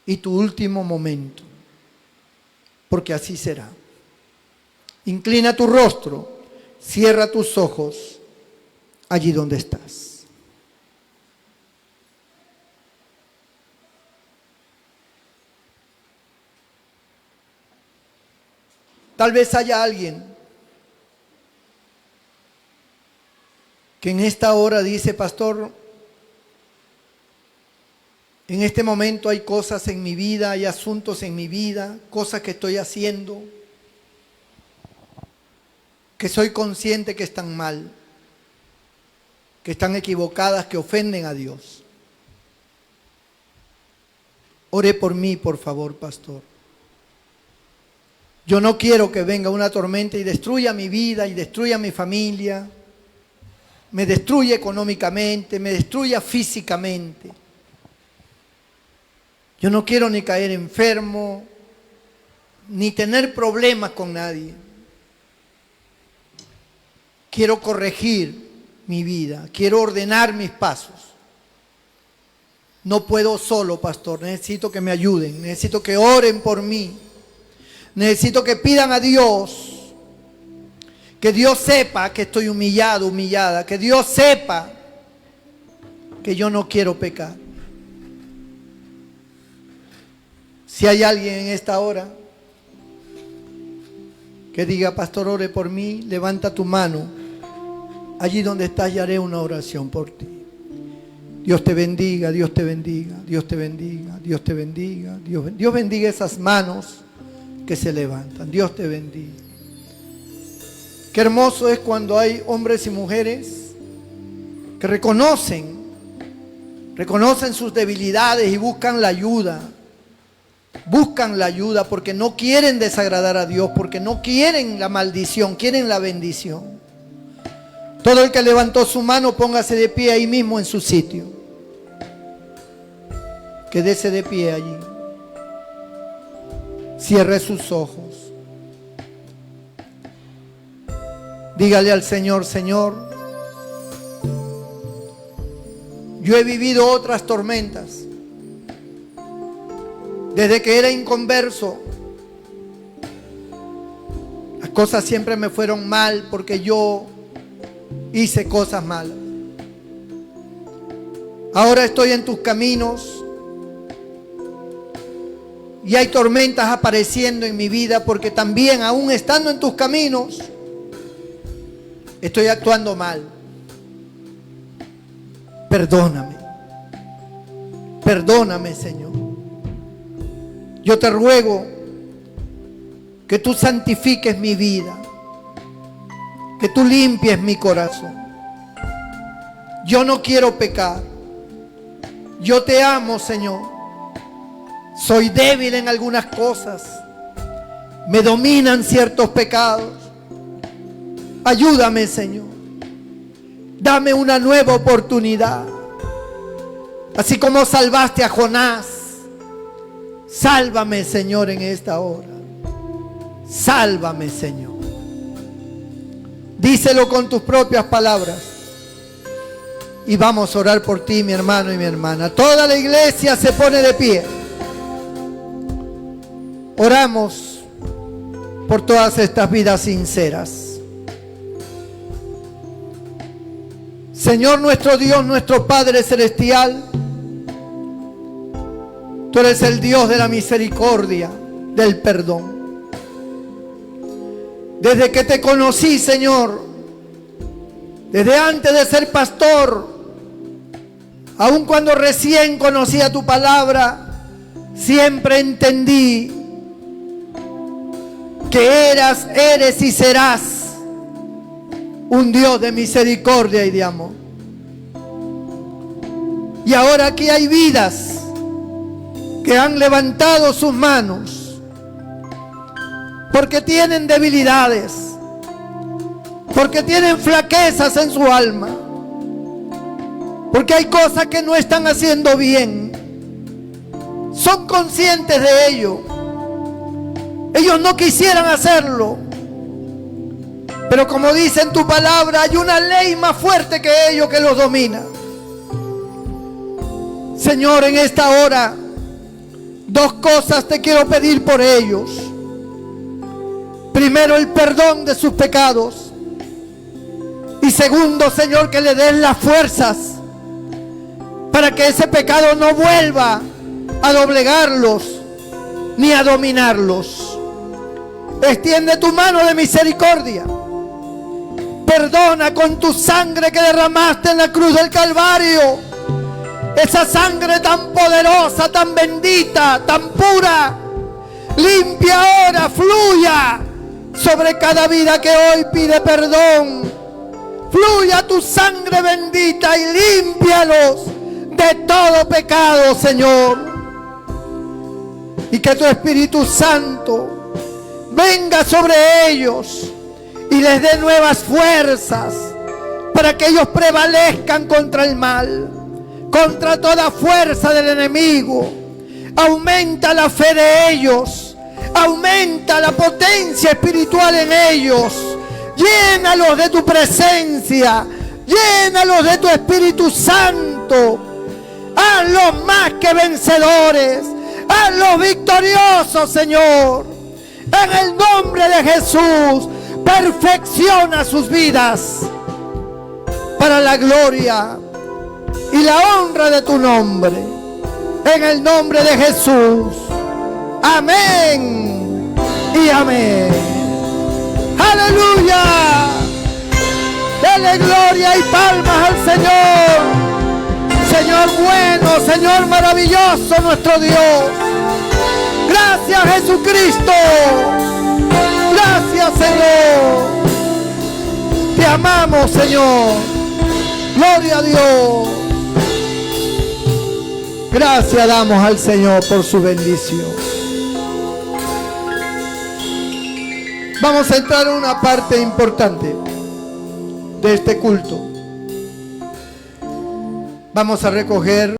y tu último momento, porque así será. Inclina tu rostro, cierra tus ojos allí donde estás. Tal vez haya alguien que en esta hora dice, pastor, en este momento hay cosas en mi vida, hay asuntos en mi vida, cosas que estoy haciendo, que soy consciente que están mal, que están equivocadas, que ofenden a Dios. Ore por mí, por favor, pastor. Yo no quiero que venga una tormenta y destruya mi vida y destruya mi familia, me destruya económicamente, me destruya físicamente. Yo no quiero ni caer enfermo, ni tener problemas con nadie. Quiero corregir mi vida, quiero ordenar mis pasos. No puedo solo, pastor, necesito que me ayuden, necesito que oren por mí. Necesito que pidan a Dios, que Dios sepa que estoy humillado, humillada, que Dios sepa que yo no quiero pecar. Si hay alguien en esta hora que diga: pastor, ore por mí, levanta tu mano. Allí donde estás, y haré una oración por ti. Dios te bendiga, Dios te bendiga, Dios te bendiga, Dios te bendiga. Dios bendiga esas manos que se levantan. Dios te bendiga. Qué hermoso es cuando hay hombres y mujeres que reconocen sus debilidades y buscan la ayuda. Buscan la ayuda porque no quieren desagradar a Dios, porque no quieren la maldición, quieren la bendición. Todo el que levantó su mano, póngase de pie ahí mismo en su sitio. Quédese de pie allí. Cierre sus ojos. Dígale al Señor: Señor, yo he vivido otras tormentas. Desde que era inconverso, las cosas siempre me fueron mal porque yo hice cosas malas. Ahora estoy en tus caminos y hay tormentas apareciendo en mi vida porque también, aún estando en tus caminos, estoy actuando mal. Perdóname. Perdóname, Señor. Yo te ruego que tú santifiques mi vida, que tú limpies mi corazón. Yo no quiero pecar. Yo te amo, Señor. Soy débil en algunas cosas. Me dominan ciertos pecados. Ayúdame, Señor. Dame una nueva oportunidad. Así como salvaste a Jonás, sálvame, Señor, en esta hora. Sálvame, Señor. Díselo con tus propias palabras. Y vamos a orar por ti, mi hermano y mi hermana. Toda la iglesia se pone de pie. Oramos por todas estas vidas sinceras. Señor nuestro Dios, nuestro Padre Celestial, tú eres el Dios de la misericordia, del perdón. Desde que te conocí, Señor, desde antes de ser pastor, aun cuando recién conocía tu palabra, siempre entendí que eres y serás un Dios de misericordia y de amor. Y ahora aquí hay vidas que han levantado sus manos porque tienen debilidades, porque tienen flaquezas en su alma, porque hay cosas que no están haciendo bien. Son conscientes de ello. Ellos no quisieran hacerlo, pero como dice en tu palabra, hay una ley más fuerte que ellos que los domina. Señor, en esta hora, dos cosas te quiero pedir por ellos. Primero, el perdón de sus pecados. Y segundo, Señor, que le des las fuerzas para que ese pecado no vuelva a doblegarlos ni a dominarlos. Extiende tu mano de misericordia. Perdona con tu sangre que derramaste en la cruz del Calvario. Esa sangre tan poderosa, tan bendita, tan pura. Limpia ahora, fluya sobre cada vida que hoy pide perdón. Fluya tu sangre bendita y límpialos de todo pecado, Señor. Y que tu Espíritu Santo venga sobre ellos y les dé nuevas fuerzas para que ellos prevalezcan contra el mal, contra toda fuerza del enemigo. Aumenta la fe de ellos, aumenta la potencia espiritual en ellos. Llénalos de tu presencia, llénalos de tu Espíritu Santo. Hazlos más que vencedores, hazlos victoriosos, Señor. En el nombre de Jesús, perfecciona sus vidas para la gloria y la honra de tu nombre. En el nombre de Jesús. Amén y amén. aleluya. Dele gloria y palmas al Señor. Señor bueno, Señor maravilloso, nuestro Dios. Gracias, Jesucristo. Gracias, Señor. Te amamos, Señor. Gloria a Dios. Gracias damos al Señor por su bendición. Vamos a entrar en una parte importante de este culto. Vamos a recoger